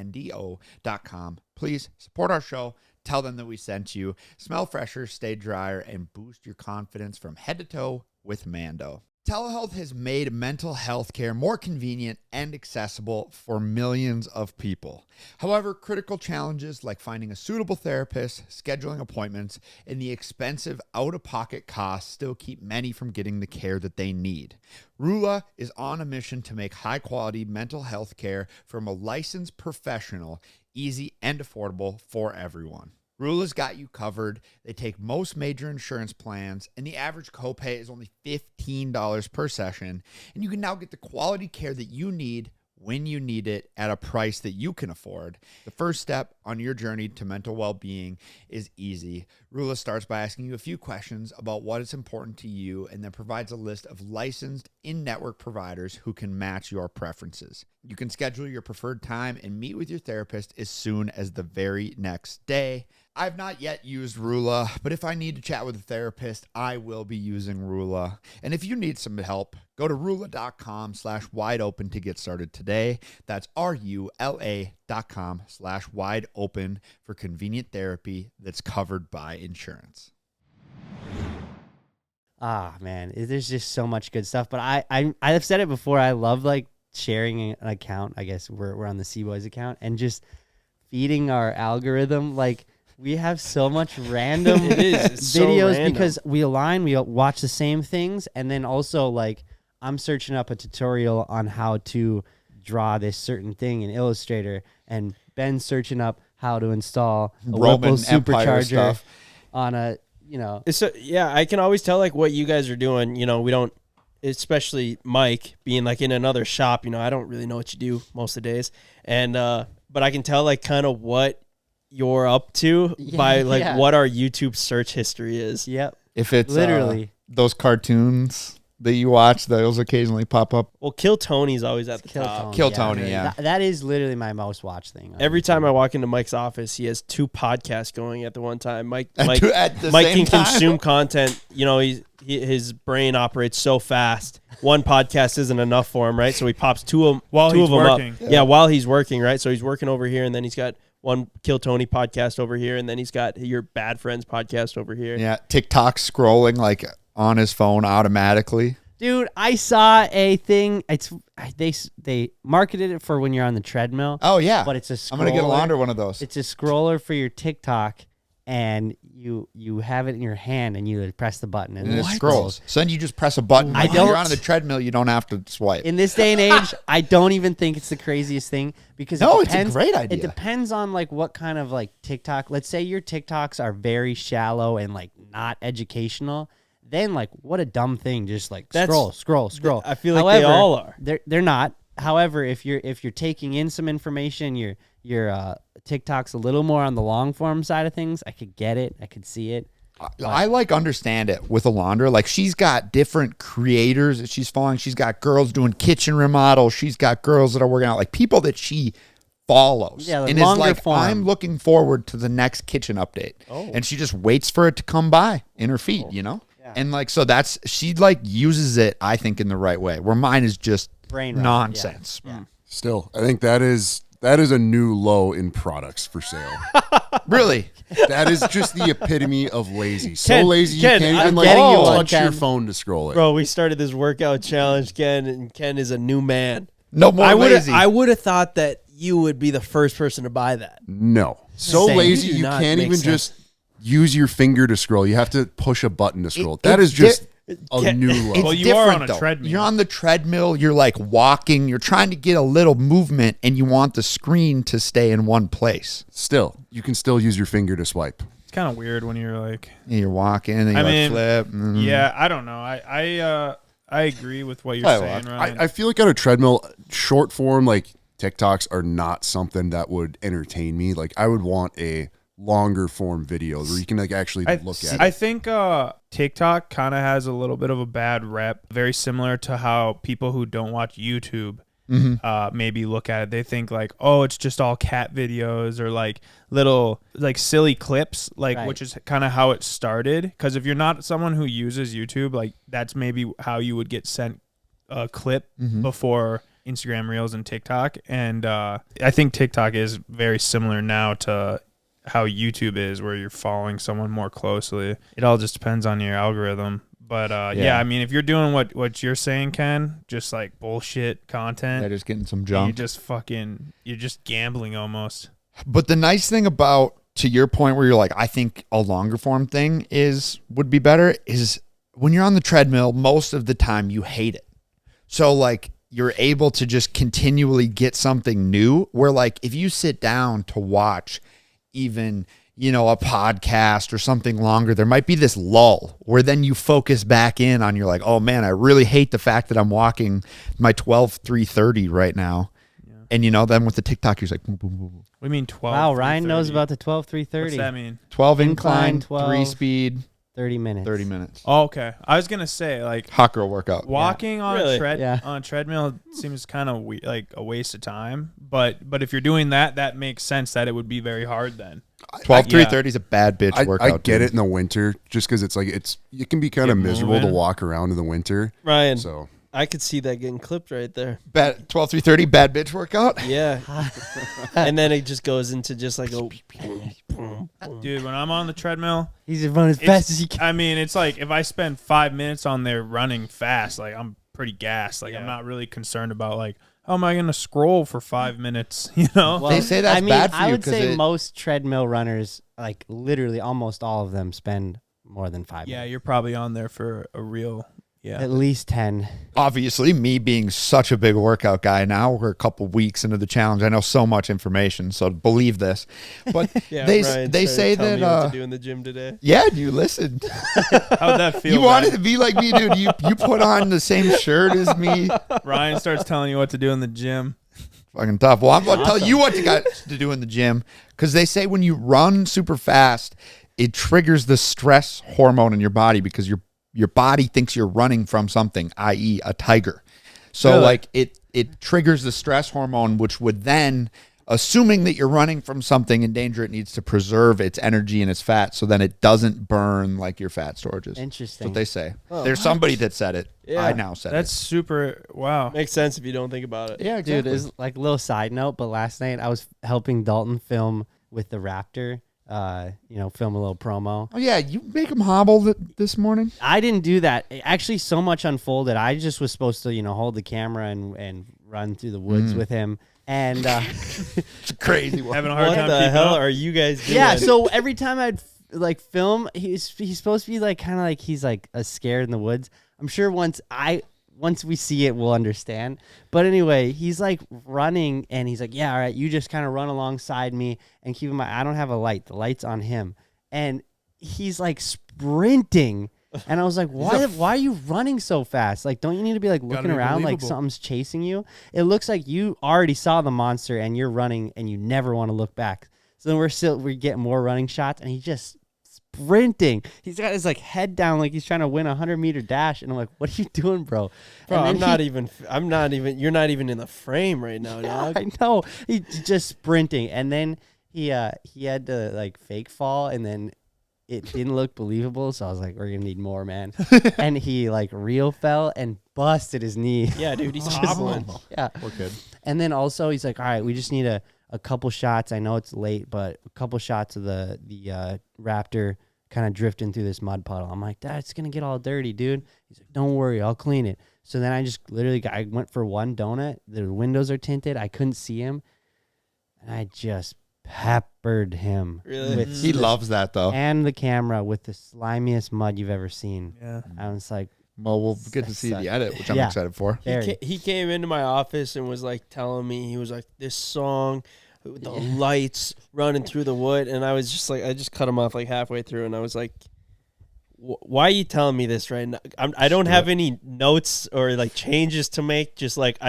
E: shopmando.com. Please support our show. Tell them that we sent you. Smell fresher, stay drier, and boost your confidence from head to toe with Mando. Telehealth has made mental health care more convenient and accessible for millions of people. However, critical challenges like finding a suitable therapist, scheduling appointments, and the expensive out-of-pocket costs still keep many from getting the care that they need. Rula is on a mission to make high-quality mental health care from a licensed professional easy and affordable for everyone. Rula's got you covered. They take most major insurance plans, and the average copay is only $15 per session. And you can now get the quality care that you need when you need it at a price that you can afford. The first step on your journey to mental well-being is easy. Rula starts by asking you a few questions about what is important to you and then provides a list of licensed in-network providers who can match your preferences. You can schedule your preferred time and meet with your therapist as soon as the very next day. I've not yet used Rula, but if I need to chat with a therapist, I will be using Rula. And if you need some help, go to rula.com/wideopen to get started today. That's RULA.com/wideopen for convenient therapy that's covered by insurance.
A: Ah, man, there's just so much good stuff. But I've said it before. I love like sharing an account. I guess we're on the CBoys account and just feeding our algorithm. Like we have so much random
B: It's so
A: videos
B: random.
A: because we watch the same things, and then also like I'm searching up a tutorial on how to draw this certain thing in Illustrator, and Ben's searching up how to install a
E: Roman
A: local
E: Empire
A: supercharger
E: stuff.
A: on a
B: It's yeah, I can always tell like what you guys are doing. We don't, especially Mike being like in another shop. I don't really know what you do most of the days, and but I can tell like kind of what you're up to by like what our YouTube search history is.
A: Yep.
E: If it's
A: Literally.
E: those cartoons that you watch, those occasionally pop up.
B: Well, Kill Tony's always at the
A: Kill
B: top.
A: Tony.
E: Kill Tony, yeah.
A: That is literally my most watched thing.
B: Every time I walk into Mike's office, he has 2 podcasts going at the one time. Mike
E: At the
B: Mike
E: same
B: can
E: time?
B: consume content. His brain operates so fast. One podcast isn't enough for him, right? So he pops two of
D: While he's
B: them
D: working.
B: up. Yeah, while he's working, right? So he's working over here, and then he's got one Kill Tony podcast over here, and then he's got your Bad Friends podcast over here.
E: Yeah, TikTok scrolling like on his phone automatically.
A: Dude, I saw a thing. They marketed it for when you're on the treadmill.
E: Oh yeah,
A: But it's a scroller.
E: I'm gonna get a launder one of those.
A: It's a scroller for your TikTok, and you have it in your hand, and you press the button,
E: and it
A: it
E: scrolls. So then you just press a button.
A: I
E: Like,
A: don't-
E: You're on the treadmill. You don't have to swipe.
A: In this day and age, I don't even think it's the craziest thing because
E: No,
A: it
E: it's a
A: depends,
E: great idea.
A: It depends on like what kind of like TikTok. Let's say your TikToks are very shallow and like not educational. Then like what a dumb thing. Just like
B: That's-
A: scroll.
B: I feel like they all are.
A: They're not. However, if you're taking in some information, you're your TikTok's a little more on the long form side of things. I could get it. I could see it.
E: I like understand it with Alondra. Like she's got different creators that she's following. She's got girls doing kitchen remodels. She's got girls that are working out, like people that she follows.
A: Yeah, like
E: and is
A: longer
E: like,
A: form.
E: I'm looking forward to the next kitchen update.
B: Oh.
E: And she just waits for it to come by in her feed, you know?
A: Yeah.
E: And like, so that's, she like uses it, I think, in the right way, where mine is just
A: Brain rot,
E: nonsense.
A: Yeah.
C: Still, I think that is a new low in products for sale.
E: Really?
C: That is just the epitome of lazy. So
B: Ken,
C: lazy
B: Ken,
C: you can't
B: I'm
C: even like
A: getting you one,
C: touch your
A: Ken.
C: phone to scroll it.
B: Bro, we started this workout challenge, Ken, and Ken is a new man.
E: No more lazy.
B: I would have thought that you would be the first person to buy that.
C: No. So
A: Same.
C: lazy
B: You do
C: you
B: not
C: can't
B: make
C: even
B: sense.
C: just use your finger to scroll. You have to push a button to scroll.
E: It-
C: That
E: it's
C: is just a
B: Ken-
C: new low.
E: It's
D: Well, you are
E: different,
D: on a
E: though.
D: treadmill.
E: You're on the treadmill. You're like walking. You're trying to get a little movement, and you want the screen to stay in one place.
C: Still, you can still use your finger to swipe.
D: It's kind of weird when you're like,
E: And you're walking, and then you
D: I
E: like
D: mean,
E: flip.
D: yeah, I don't know. I agree with what you're
E: I
D: saying,
E: like-
D: Ryan.
C: I feel like on a treadmill, short form like TikToks are not something that would entertain me. Like I would want a longer form video where you can like actually look at
D: I
C: it.
D: think TikTok kind of has a little bit of a bad rep, very similar to how people who don't watch YouTube maybe look at it. They think like, oh, it's just all cat videos or like little like silly clips, like
A: Right.
D: which is kind of how it started. Because if you're not someone who uses YouTube, like that's maybe how you would get sent a clip before Instagram Reels and TikTok. And I think TikTok is very similar now to how YouTube is, where you're following someone more closely. It all just depends on your algorithm. But yeah, I mean, if you're doing what you're saying, Ken, just like bullshit content,
E: They're just getting some
D: you're
E: junk.
D: you're just gambling almost.
E: But the nice thing about, to your point where you're like, I think a longer form thing would be better, is when you're on the treadmill, most of the time you hate it. So like you're able to just continually get something new, where like if you sit down to watch even, you know, a podcast or something longer, there might be this lull where then you focus back in on, you're like, oh man, I really hate the fact that I'm walking my 12:3:30 right now. And you know, then with the TikTok, you're like, boom, boom, boom, boom.
D: We mean 12.
A: Wow, Ryan knows
D: 3:30.
A: about the 12:3:30.
D: What's that mean?
E: 12
A: Incline,
E: incline,
A: 12.
E: 3 speed,
A: 30 minutes.
E: 30 minutes.
D: Oh, okay. I was gonna say like
E: Hot girl workout.
D: walking on
B: Really?
D: on a treadmill seems kind of like a waste of time. But if you're doing that, that makes sense that it would be very hard then.
E: 12:3:30 is a bad bitch workout.
C: I get
E: dude.
C: it in the winter just because it's like it can be kind of
D: Get
C: miserable to
D: moving.
C: walk around in the winter.
B: Ryan,
C: So
B: I could see that getting clipped right there.
E: Bad 12:3:30 bad bitch workout.
B: Yeah. And then it just goes into just like a
D: Dude, when I'm on the treadmill,
A: He's just running as
D: it's-
A: fast as he can.
D: I mean, it's like if I spend 5 minutes on there running fast, like I'm pretty gassed. Like I'm not really concerned about like, how am I going to scroll for 5 minutes? You know?
A: Well,
E: They say that's
A: I mean,
E: bad for
A: I
E: you
A: would
E: 'cause
A: say
E: it-
A: most treadmill runners, like literally almost all of them, spend more than 5
D: Yeah,
A: minutes.
D: you're probably on there for a real. Yeah.
A: At least 10.
E: Obviously, me being such a big workout guy now, we're a couple weeks into the challenge. I know so much information, so believe this. But
B: yeah.
E: they
B: Ryan
E: they
B: started
E: say
B: telling
E: that
B: me what to do in the gym today.
E: yeah, you listened.
D: How'd that feel?
E: You wanted
D: Ryan?
E: to be like me, dude. You put on the same shirt as me.
D: Ryan starts telling you what to do in the gym.
E: Fucking tough. Well, I'm going to tell you what to do in the gym, because they say when you run super fast, it triggers the stress hormone in your body, because your body thinks you're running from something, i.e. a tiger. So
D: Really?
E: like it triggers the stress hormone, which would then, assuming that you're running from something in danger, it needs to preserve its energy and its fat, so then it doesn't burn like your fat storages. That's
A: Interesting.
E: what they say.
B: Oh,
E: There's somebody that said it.
B: Yeah.
E: I now said
D: That's
E: it.
D: super. Wow.
B: Makes sense if you don't think about it.
E: Yeah,
A: Dude,
E: exactly.
A: is like a little side note, but last night I was helping Dalton film with the Raptor, film a little promo.
E: Oh yeah, you make them hobble this morning.
A: I didn't do that. Actually, so much unfolded. I just was supposed to, hold the camera and run through the woods with him. And
E: It's a crazy one.
D: Having a hard
B: What
D: time
B: the
D: keeping
B: hell
D: up.
B: are you guys doing?
A: yeah, so every time I'd like film, he's supposed to be like kind of like he's like a scared in the woods. I'm sure once we see it, we'll understand. But anyway, he's like running and he's like, yeah, all right, you just kind of run alongside me and keep in mind, I don't have a light. The light's on him. And he's like sprinting And I was like, why are you running so fast? Like, don't you need to be like looking
D: be
A: around like
D: believable.
A: something's chasing you? It looks like you already saw the monster and you're running and you never want to look back. So then we're getting more running shots and he just sprinting. He's got his like head down like he's trying to win a 100-meter dash. And I'm like, what are you doing, bro?
B: Bro,
A: And then
B: you're not even in the frame right now, dog.
A: I know. He's just sprinting. And then he had to like fake fall and then it didn't look believable. So I was like, we're going to need more, man. And he like real fell and busted his knee.
B: Yeah, dude, he's hobbling.
A: Yeah.
C: Poor kid.
A: And then also he's like, all right, we just need a couple shots. I know it's late, but a couple shots of the Raptor kind of drifting through this mud puddle. I'm like, Dad, it's going to get all dirty, dude. He's like, don't worry, I'll clean it. So then I just literally I went for one donut. The windows are tinted. I couldn't see him. And I just peppered him.
B: Really?
E: He loves that though.
A: And the camera with the slimiest mud you've ever seen.
D: Yeah.
A: I was like,
E: Well, we'll get to see the edit, which I'm
A: Yeah.
E: excited for.
A: very.
B: He came into my office and was like telling me, he was like, this song with the lights running through the wood. And I was just like, I just cut him off like halfway through. And I was like, why are you telling me this right now? I don't have any notes or like changes to make. Just like,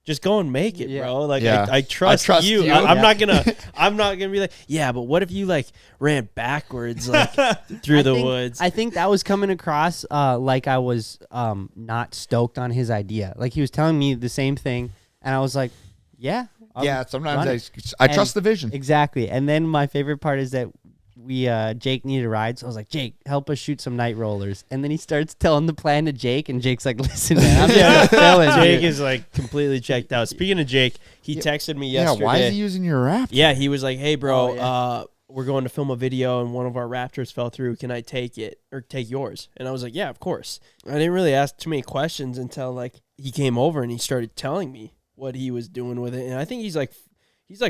B: just go and make it, bro. Like I trust you. I'm not gonna be like, yeah, but what if you like ran backwards like through the woods?
A: I think that was coming across like I was not stoked on his idea. Like he was telling me the same thing, and I was like, yeah.
E: Sometimes I trust the vision.
A: Exactly. And then my favorite part is that Jake needed a ride, so I was like, Jake, help us shoot some night rollers. And then he starts telling the plan to Jake, and Jake's like, listen, man, I'm just feeling
B: Jake
A: it.
B: is like completely checked out. Speaking of Jake, he texted me yesterday.
E: Yeah, why is he using your Raptor?
B: Yeah, he was like, hey, bro,
A: Oh, yeah.
B: we're going to film a video and one of our Raptors fell through. Can I take it or take yours? And I was like, yeah, of course. I didn't really ask too many questions until like he came over and he started telling me what he was doing with it. And I think he's like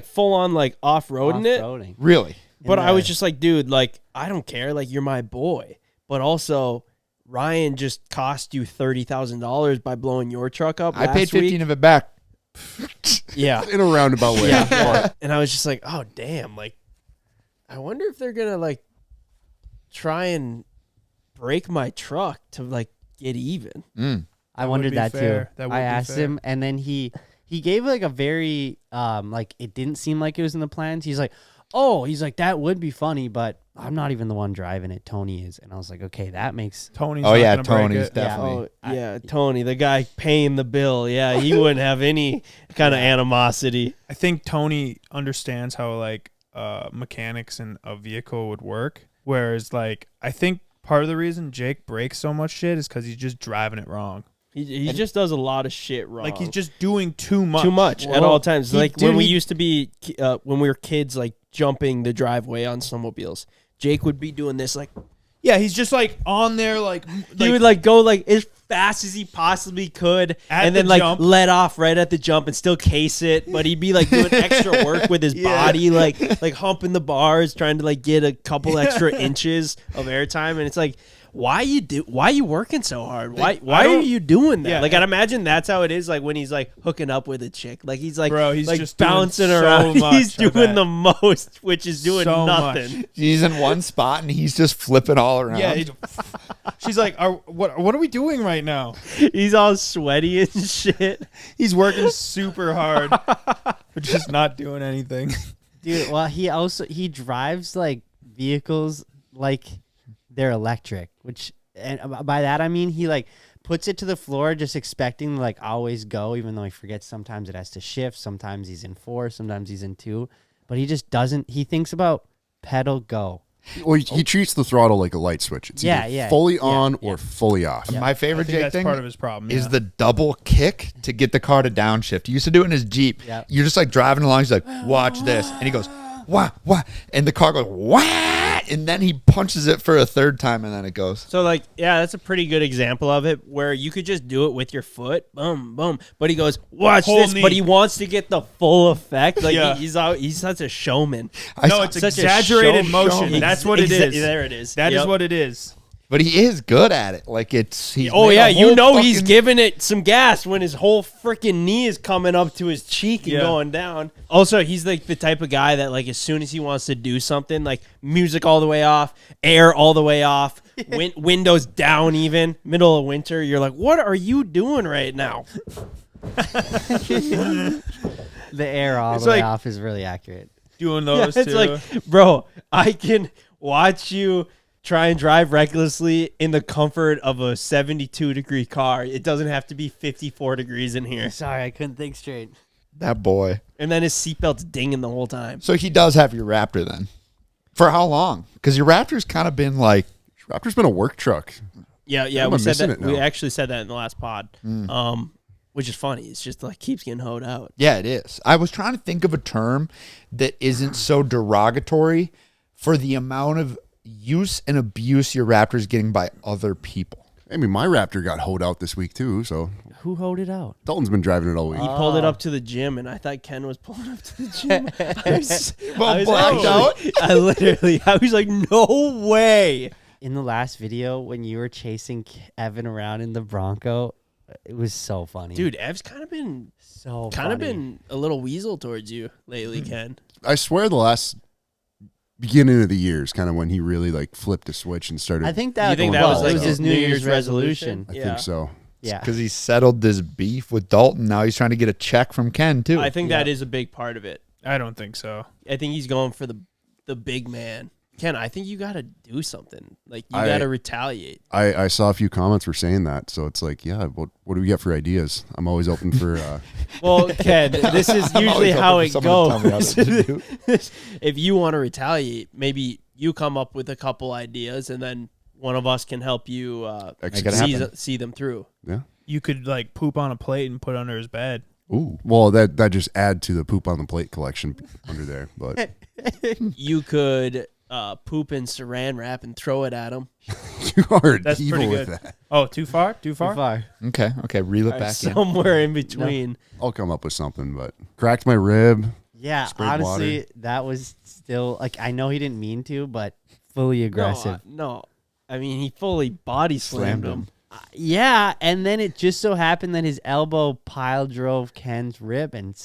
B: full on like off-roading it.
A: Off-roading.
E: Really?
B: But I was just like, dude, like, I don't care. Like, you're my boy. But also, Ryan just cost you $30,000 by blowing your truck up
E: I paid 15
B: week.
E: of it back.
B: Yeah.
C: In a roundabout way.
B: Yeah. And I was just like, oh, damn. Like, I wonder if they're going to, like, try and break my truck to, like, get even.
A: I
D: would
A: wondered
D: be
A: that
D: fair.
A: too.
D: That would
A: I
D: be
A: asked
D: fair.
A: him, and then he gave like a very like it didn't seem like it was in the plans. He's like, that would be funny, but I'm not even the one driving it. Tony is, and I was like, okay, that makes
D: Tony's
E: Oh
D: not
E: yeah,
D: gonna break
E: Tony's
D: it.
E: definitely.
B: Oh, yeah. Tony, the guy paying the bill. Yeah, he wouldn't have any kind of animosity.
D: I think Tony understands how like mechanics in a vehicle would work. Whereas like I think part of the reason Jake breaks so much shit is because he's just driving it wrong.
B: He just does a lot of shit wrong.
D: Like he's just doing too much.
B: too much at
A: Well,
B: all times.
A: he-
B: Like
A: dude,
B: when we
A: he-
B: used to be, when we were kids, like jumping the driveway on snowmobiles. Jake would be doing this, like
D: Yeah, he's just like on there, like
B: he would like go like as fast as he possibly could,
D: At
B: and
D: the
B: then like
D: jump.
B: let off right at the jump and still case it. But he'd be like doing extra work with his body, like humping the bars, trying to like get a couple extra inches of airtime. And it's like, why you working so hard? Why are you doing that?
D: Yeah.
B: Like I'd imagine that's how it is. Like when he's like hooking up with a chick, like he's like,
D: Bro, he's
B: like
D: just doing
B: bouncing
D: so
B: around.
D: much,
B: He's
D: I
B: doing
D: bet.
B: the most, which is doing
D: So
B: nothing.
D: much.
E: He's in one spot and he's just flipping all around.
D: Yeah, she's like, what are we doing right now?
B: He's all sweaty and shit.
D: He's working super hard, but just not doing anything.
A: dude. Well, he drives like vehicles like they're electric, which and by that I mean he like puts it to the floor just expecting to like always go, even though he forgets sometimes it has to shift. Sometimes he's in 4, sometimes he's in 2, but he just doesn't. He thinks about pedal go.
C: Well, he treats the throttle like a light switch. It's either fully on or fully off.
E: My favorite
D: I think
E: Jake
D: that's
E: thing
D: part of his problem.
E: is
D: yeah.
E: the double kick to get the car to downshift. He used to do it in his Jeep.
A: Yep.
E: You're just like driving along. He's like, watch this. And he goes, wah, wah. And the car goes, wah. And then he punches it for a third time and then it goes.
B: So like, yeah, that's a pretty good example of it where you could just do it with your foot, boom, boom. But he goes, watch
D: Whole
B: this.
D: knee.
B: But he wants to get the full effect. Like
D: Yeah.
B: he's such a showman.
D: No, it's
B: Such a
D: exaggerated
B: show-
D: motion.
B: Ex-
D: That's what it is.
B: There it is.
D: That is
B: Yep.
D: what it is.
E: But he is good at it. Like he's
B: Oh
E: made
B: yeah,
E: a
B: you
E: whole
B: know he's
E: fucking-
B: giving it some gas when his whole freaking knee is coming up to his cheek and going down. Also, he's like the type of guy that like as soon as he wants to do something, like music all the way off, air all the way off, windows down even, middle of winter, you're like, what are you doing right now?
A: The air all
D: It's
A: the way
D: like-
A: off is really accurate.
D: Doing those
B: It's
D: too.
B: like, bro, I can watch you try and drive recklessly in the comfort of a 72-degree car. It doesn't have to be 54 degrees in here.
A: Sorry, I couldn't think straight.
E: that boy.
B: And then his seatbelt's dinging the whole time.
E: So he does have your Raptor then. For how long? Because your Raptor's kind of been like,
C: Raptor's been a work truck.
B: Yeah,
C: I'm
B: we said
C: missing
B: that.
C: it now.
B: We actually said that in the last pod. Which is funny. It's just like keeps getting hoed out.
E: yeah, it is. I was trying to think of a term that isn't so derogatory for the amount of use and abuse your Raptor's getting by other people.
C: I mean, my Raptor got hoed out this week too, so
A: Who hoed it out?
C: Dalton's been driving it all week.
B: He pulled it up to the gym, and I thought Ken was pulling up to the gym. I was
E: blacked
B: actually- I was like, no way.
A: In the last video, when you were chasing Evan around in the Bronco, it was so funny.
B: Dude, Ev's kind of been a little weasel towards you lately, Ken.
C: I swear the last beginning of the year is kind of when he really like flipped a switch and started.
A: I think
B: You
A: that,
B: think
C: that was
A: it was
C: like
A: his
B: a
A: New
B: New
A: Year's
B: Year's
A: resolution.
B: resolution?
C: I
B: Yeah.
C: think so.
A: Yeah.
E: Because he settled this beef with Dalton. Now he's trying to get a check from Ken, too.
B: I think that is a big part of it.
D: I don't think so.
B: I think he's going for the big man. Ken, I think you got to do something. Like, you
C: I-
B: got to retaliate.
C: I saw a few comments were saying that, so it's like, yeah, what do we get for ideas? I'm always open for.
B: Well, Ken, this is usually
E: always
B: how
E: hoping
B: it
E: for someone to tell me how
B: goes.
E: to do.
B: If you want to retaliate, maybe you come up with a couple ideas, and then one of us can help you
E: Make it happen.
B: see them through.
C: Yeah.
D: You could like poop on a plate and put it under his bed.
C: Ooh. Well, that just add to the poop on the plate collection under there, but
B: You could poop in saran wrap and throw it at him.
C: you are
D: That's
C: evil
D: pretty
C: with
D: good.
C: that.
D: Oh, too far? Too far?
A: Too far.
E: Okay, reel it
B: Or
E: back in.
B: somewhere in between.
C: I'll come up with something, but cracked my rib.
A: Yeah,
C: Sprayed
A: honestly,
C: water.
A: that was still like I know he didn't mean to, but fully aggressive.
B: No, I mean he fully body slammed him.
A: Yeah, and then it just so happened that his elbow pile drove Ken's rib and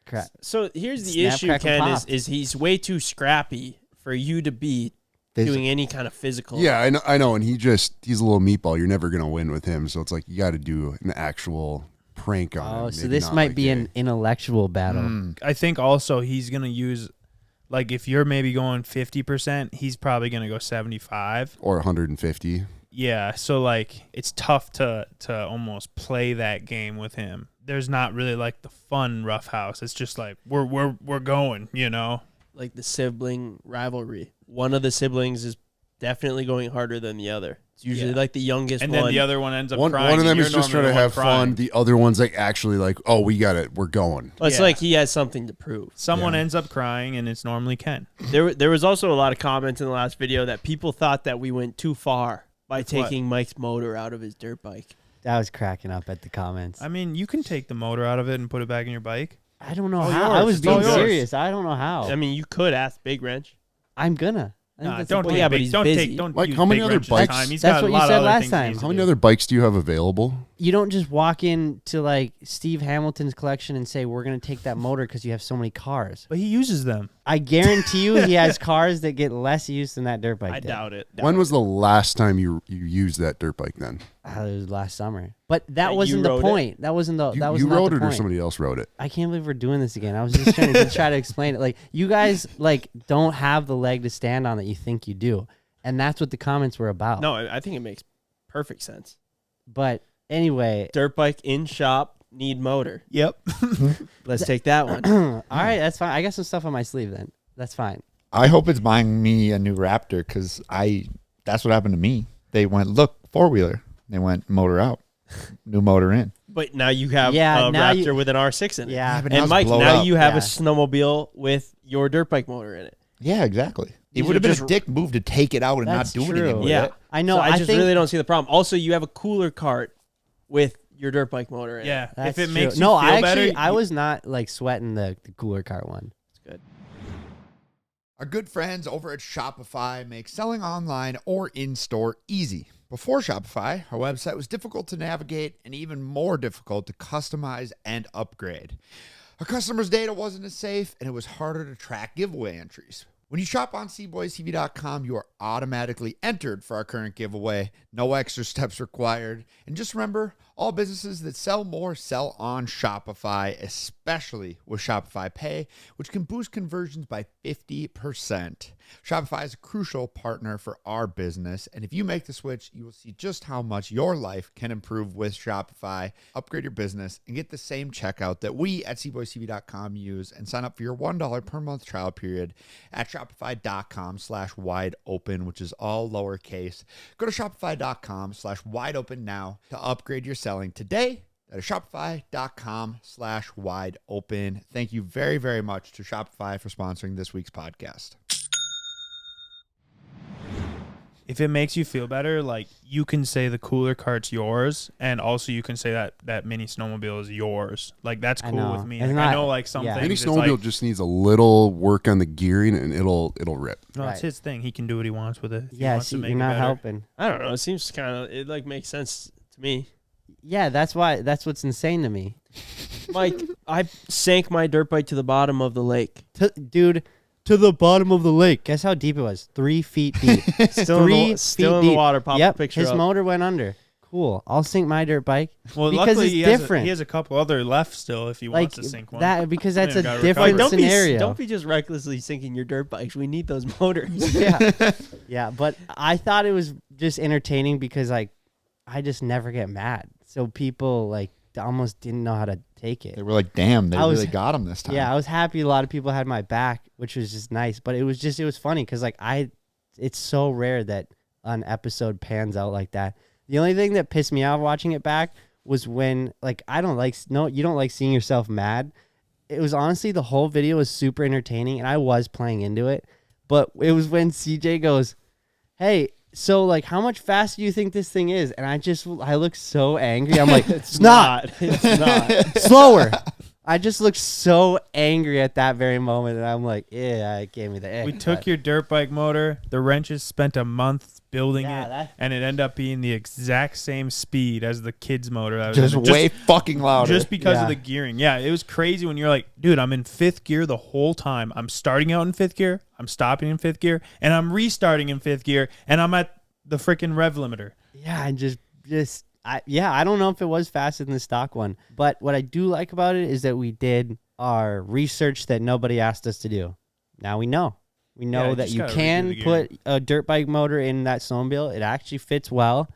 A: crap.
B: So here's the
A: Snap,
B: issue,
A: crackle,
B: Ken,
A: pop.
B: is he's way too scrappy for you to be doing any kind of physical.
C: Yeah, I know, and he's a little meatball. You're never gonna win with him, so it's like you got to do an actual prank on him.
A: Oh, so
C: maybe
A: this
C: not
A: might
C: like
A: be
C: a-
A: an intellectual battle.
D: I think also he's gonna use, like, if you're maybe going 50%, he's probably gonna go 75.
C: or 150.
D: Yeah, so like it's tough to almost play that game with him. There's not really like the fun roughhouse. It's just like we're going, you know.
B: Like the sibling rivalry. One of the siblings is definitely going harder than the other. It's usually
D: Yeah.
B: like the youngest
D: And
B: one.
D: then the other one ends up
C: One
D: crying.
C: of them
D: and
C: is
D: you're
C: just trying to
D: normally the one
C: have
D: crying.
C: fun. The other one's like actually like, oh, we got it. We're going.
B: Well, it's
D: Yeah.
B: like he has something to prove.
D: Someone
C: Yeah.
D: ends up crying, and it's normally Ken.
B: There was also a lot of comments in the last video that people thought that we went too far by
D: With what?
B: taking Mike's motor out of his dirt bike.
A: I was cracking up at the comments.
D: I mean, you can take the motor out of it and put it back in your bike.
A: I don't know
D: all
A: how.
D: yours.
A: I was
D: It's all
A: being
D: yours.
A: serious. I don't know how.
B: I mean, you could ask Big Wrench.
A: I'm gonna. I think
D: Nah,
A: that's the
D: don't
A: point.
D: take
B: yeah, but
D: big,
B: he's
D: don't
B: busy.
D: take don't
C: Mike,
D: use
C: how many
D: big
C: other
D: wrench's
C: bikes-
D: time. He's
A: That's
D: got
A: what
D: a
A: you
D: lot
A: said
D: of other
A: last
D: things he
A: time.
D: needs to
C: How many
D: do.
C: other bikes do you have available?
A: You don't just walk into like Steve Hamilton's collection and say we're gonna take that motor because you have so many cars.
D: But he uses them.
A: I guarantee you, he has cars that get less use than that dirt bike.
B: I
A: did.
B: doubt it.
C: When was the last time you used that dirt bike then?
A: It was last summer, but that
B: you
A: wasn't the
B: rode it?
A: point. That wasn't the. That was
C: You
A: not
C: rode
A: the
C: it or
A: point.
C: somebody else rode it?
A: I can't believe we're doing this again. I was just trying to try to explain it. Like you guys, like don't have the leg to stand on that you think you do, and that's what the comments were about.
B: No, I think it makes perfect sense.
A: But anyway,
B: Dirt bike in shop, need motor.
D: Yep.
B: Let's take that one.
A: all right, that's fine. I got some stuff on my sleeve then. That's fine.
E: I hope it's buying me a new Raptor because that's what happened to me. They went, look, 4-wheeler. They went motor out, new motor in.
B: But now you have
A: Yeah,
B: a
A: now
B: Raptor
A: you-
B: with an R6 in it.
A: Yeah,
E: but now
B: And
E: it's
B: Mike,
E: blown
B: now
E: up.
B: you have
A: Yeah.
B: a snowmobile with your dirt bike motor in it.
E: Yeah, exactly. It
B: These
E: would
B: are
E: have been a
B: just-
E: dick move to take it out and
A: That's
E: not do
A: true.
E: anything with
B: Yeah.
E: it.
A: I know.
B: So I just
A: think
B: really don't see the problem. Also, you have a cooler cart with your dirt bike motor in it.
D: Yeah.
A: that's
D: If it
A: true.
D: makes you
A: no,
D: feel
A: I
D: better,
A: actually I
D: you-
A: was not like sweating the cooler cart one.
E: Our good friends over at Shopify make selling online or in-store easy. Before Shopify, our website was difficult to navigate and even more difficult to customize and upgrade. Our customers' data wasn't as safe, and it was harder to track giveaway entries. When you shop on CboysTV.com, you are automatically entered for our current giveaway. No extra steps required. And just remember, all businesses that sell more sell on Shopify, especially with Shopify Pay, which can boost conversions by 50%. Shopify is a crucial partner for our business, and if you make the switch, you will see just how much your life can improve with Shopify. Upgrade your business and get the same checkout that we at CboysTV.com use, and sign up for your $1 per month trial period at Shopify.com/wide-open, which is all lowercase. Go to Shopify.com/wide-open now to upgrade your selling today. That is Shopify.com/wide-open. Thank you very, very much to Shopify for sponsoring this week's podcast.
D: If it makes you feel better, like, you can say the cooler cart's yours, and also you can say that mini snowmobile is yours. Like, that's cool with me. Like, I know, like, some things.
C: Mini snowmobile just needs a little work on the gearing, and it'll rip.
D: No, it's his thing. He can do what he wants with it.
A: Yeah, see, you're not helping.
B: I don't know. It seems it like makes sense to me.
A: Yeah, that's what's insane to me.
B: Mike, I sank my dirt bike to the bottom of the lake.
A: Dude, to the bottom of the lake. Guess how deep it was? 3 feet deep.
B: Still in the water. Pop a picture
A: his
B: up.
A: motor went under. Cool. I'll sink my dirt bike.
D: Well,
A: because
D: luckily
A: it's
D: he
A: different.
D: He has a couple other left still if he wants to sink one.
A: Because that's a
D: gotta
A: different
D: recover.
A: scenario.
B: Don't be just recklessly sinking your dirt bikes. We need those motors.
A: Yeah, but I thought it was just entertaining because, like, I just never get mad. So people, like, almost didn't know how to take it.
E: They were like, damn, they really got him this time.
A: Yeah, I was happy a lot of people had my back, which was just nice. But it was funny because, like, it's so rare that an episode pans out like that. The only thing that pissed me off watching it back was when, like, you don't like seeing yourself mad. It was honestly, the whole video was super entertaining, and I was playing into it. But it was when CJ goes, hey, so, like, how much faster do you think this thing is? And I look so angry. I'm like, it's not.
B: It's not.
A: Slower. I just looked so angry at that very moment. And I'm like, yeah, it gave me the ick.
D: We took your dirt bike motor. The wrenches spent a month building it, and it ended up being the exact same speed as the kid's motor. That was
E: way fucking louder.
D: Just because of the gearing. Yeah, it was crazy when you're like, dude, I'm in 5th gear the whole time. I'm starting out in 5th gear. I'm stopping in 5th gear. And I'm restarting in 5th gear. And I'm at the freaking rev limiter.
A: Yeah, and I don't know if it was faster than the stock one. But what I do like about it is that we did our research that nobody asked us to do. Now we know. We know that you can put a dirt bike motor in that snowmobile. It actually fits well,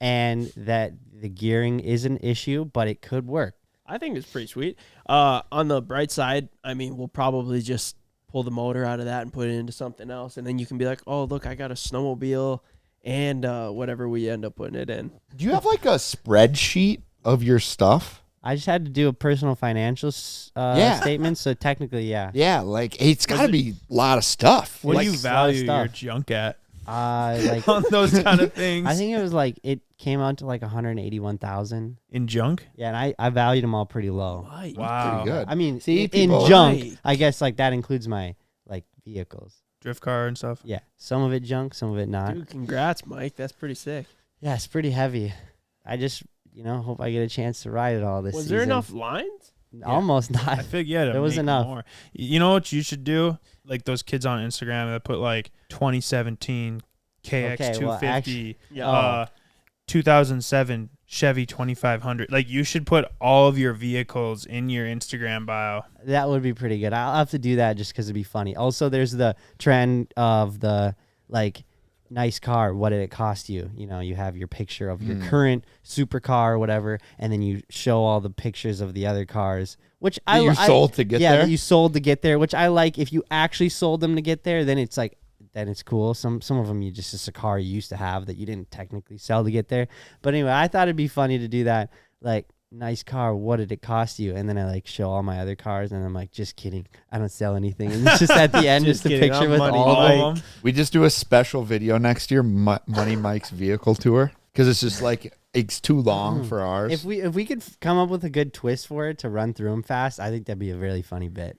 A: and that the gearing is an issue, but it could work.
B: I think it's pretty sweet. On the bright side, I mean, we'll probably just pull the motor out of that and put it into something else, and then you can be like, oh, look, I got a snowmobile and whatever we end up putting it in.
E: Do you have like a spreadsheet of your stuff?
A: I just had to do a personal financial statement, so technically, yeah.
E: Yeah, like, it's got to be a lot of stuff.
D: What
E: like,
D: do you value your junk at?
A: Like
D: on those kind of things.
A: I think it was like, it came out to like 181,000
D: in junk.
A: Yeah, and I valued them all pretty low.
B: Right.
D: Wow,
E: pretty good.
A: I mean,
E: See,
A: in junk, I guess, like, that includes my, like, vehicles,
D: drift car and stuff.
A: Yeah, some of it junk, some of it not.
B: Dude, congrats, Mike. That's pretty sick.
A: Yeah, it's pretty heavy. I just, hope I get a chance to ride it all this season.
B: Was there enough lines?
A: Almost not.
D: I figured
A: there was enough.
D: More. You know what you should do? Like those kids on Instagram that put like 2017 KX250, 2007 Chevy 2500. Like, you should put all of your vehicles in your Instagram bio.
A: That would be pretty good. I'll have to do that just because it'd be funny. Also, there's the trend of the, like, nice car. What did it cost you? You have your picture of your current supercar or whatever, and then you show all the pictures of the other cars, which
E: you sold to get there.
A: Yeah, that you sold to get there, which I like. If you actually sold them to get there, then it's like, then it's cool. Some of them it's a car you used to have that you didn't technically sell to get there. But anyway, I thought it'd be funny to do that. Like, nice car, what did it cost you? And then I like show all my other cars, and I'm like, just kidding, I don't sell anything. And it's just at the end, just a picture with all of them.
E: We just do a special video next year, Money Mike's vehicle tour, because it's just like, it's too long for ours.
A: If we could come up with a good twist for it to run through them fast, I think that'd be a really funny bit.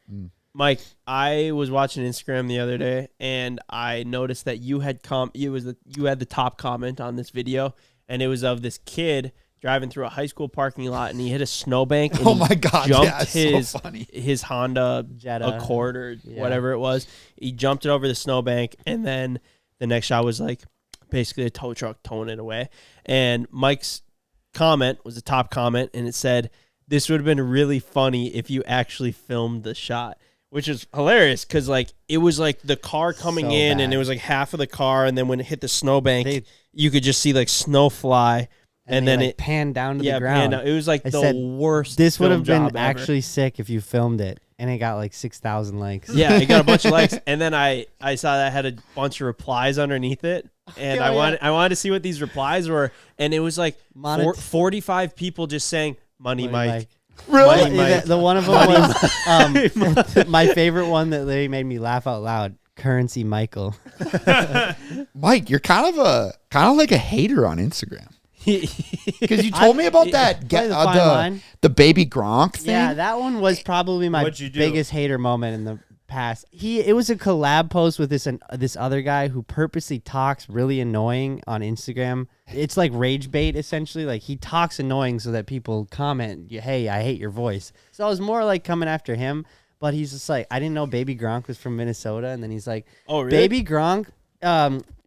B: Mike, I was watching Instagram the other day, and I noticed that you had you had the top comment on this video, and it was of this kid driving through a high school parking lot, and he hit a snowbank. And
E: Oh my God!
B: Jumped
E: So funny.
B: his Honda
A: Jetta.
B: Accord or whatever it was. He jumped it over the snowbank, and then the next shot was like basically a tow truck towing it away. And Mike's comment was the top comment, and it said, "This would have been really funny if you actually filmed the shot." Which is hilarious because, like, it was like the car coming
A: So
B: in
A: bad.
B: and it was like half of the car, and then when it hit the snowbank,
A: They-
B: you could just see like snow fly, and
A: they,
B: then
A: like,
B: it
A: panned down to
B: yeah
A: the ground.
B: panned out. It was like
A: I
B: the
A: said,
B: worst.
A: This would
B: film
A: have been
B: job ever.
A: actually sick if you filmed it, and it got like 6,000 likes.
B: Yeah, it got a bunch of likes, and then I saw that had a bunch of replies underneath it, and
A: Yeah,
B: I wanted to see what these replies were, and it was like 45 people just saying "Money, Mike."
E: Really?
B: Money, Mike.
A: The one of them was my favorite one that they made me laugh out loud. Currency Michael.
E: Mike, you're kind of like a hater on Instagram. Because you told me about that
A: Play the fine line.
E: the baby Gronk thing.
A: Yeah, that one was probably my
D: What'd you do?
A: biggest hater moment in the past. It was a collab post with this other guy who purposely talks really annoying on Instagram. It's like rage bait essentially. Like he talks annoying so that people comment, "Hey, I hate your voice." So I was more like coming after him, but he's just like, I didn't know Baby Gronk was from Minnesota, and then he's like,
B: Oh, really?
A: Baby Gronk,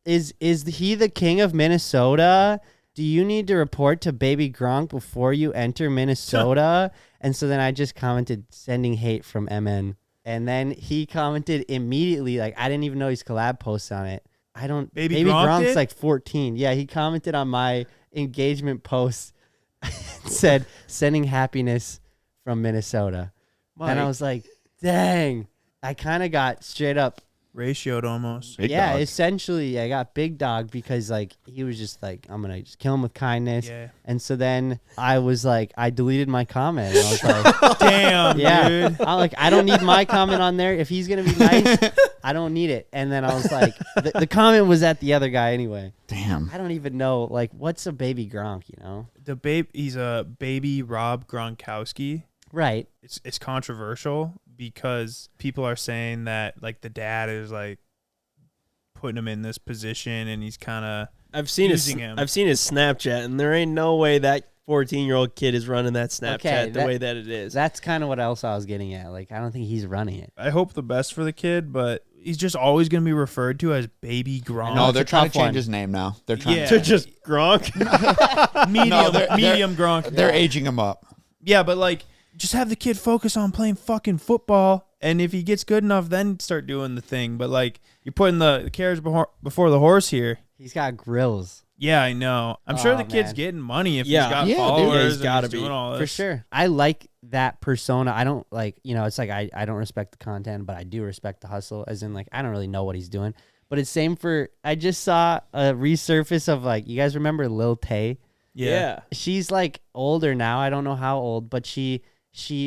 A: is he the king of Minnesota? Do you need to report to Baby Gronk before you enter Minnesota? And so then I just commented, sending hate from MN. And then he commented immediately, like, I didn't even know he's collab posted on it.
D: Baby
A: Baby
D: Gronk
A: Gronk's
D: did?
A: like 14. Yeah, he commented on my engagement post and said, sending happiness from Minnesota. And I
B: Mike.
A: was like, dang. I kind of got straight up.
D: Ratioed almost.
E: Big
A: Yeah,
E: dog.
A: essentially, I got big dog because like he was just like, I'm gonna just kill him with kindness.
D: Yeah.
A: And so then I was like, I deleted my comment. And I was like,
D: Damn,
A: yeah,
D: dude.
A: I'm like, I don't need my comment on there. If he's gonna be nice, I don't need it. And then I was like, the comment was at the other guy anyway.
E: Damn.
A: I don't even know, like, what's a Baby Gronk, you know?
D: He's a baby Rob Gronkowski.
A: Right.
D: It's controversial because people are saying that like the dad is like putting him in this position and he's kind of
B: I've seen his
D: using him.
B: I've seen his Snapchat, and there ain't no way that 14-year-old kid is running that Snapchat
A: Okay,
B: the way that it is.
A: That's kind of what else I was getting at. Like, I don't think he's running it.
D: I hope the best for the kid, but he's just always going to be referred to as Baby Gronk.
E: No,
A: it's
E: they're
A: a
E: trying
A: tough
E: to change
A: one.
E: his name now. They're trying
D: Yeah.
B: to just Gronk.
D: medium Gronk.
E: They're aging him up.
D: Yeah, but like just have the kid focus on playing fucking football, and if he gets good enough, then start doing the thing. But like you're putting the carriage before the horse here.
A: He's got grills.
D: Yeah, I know. I'm sure
A: Oh,
D: the kid's
A: man.
D: getting money if
B: Yeah.
D: he's got
E: Yeah, dude.
D: followers.
B: Yeah, he's
D: and
B: gotta
D: he's
B: be.
D: doing all
A: For
D: this.
A: sure. I like that persona. I don't like, it's like I don't respect the content, but I do respect the hustle, as in like I don't really know what he's doing. But it's same for, I just saw a resurface of like, you guys remember Lil Tay?
D: Yeah,
A: She's like older now. I don't know how old, but she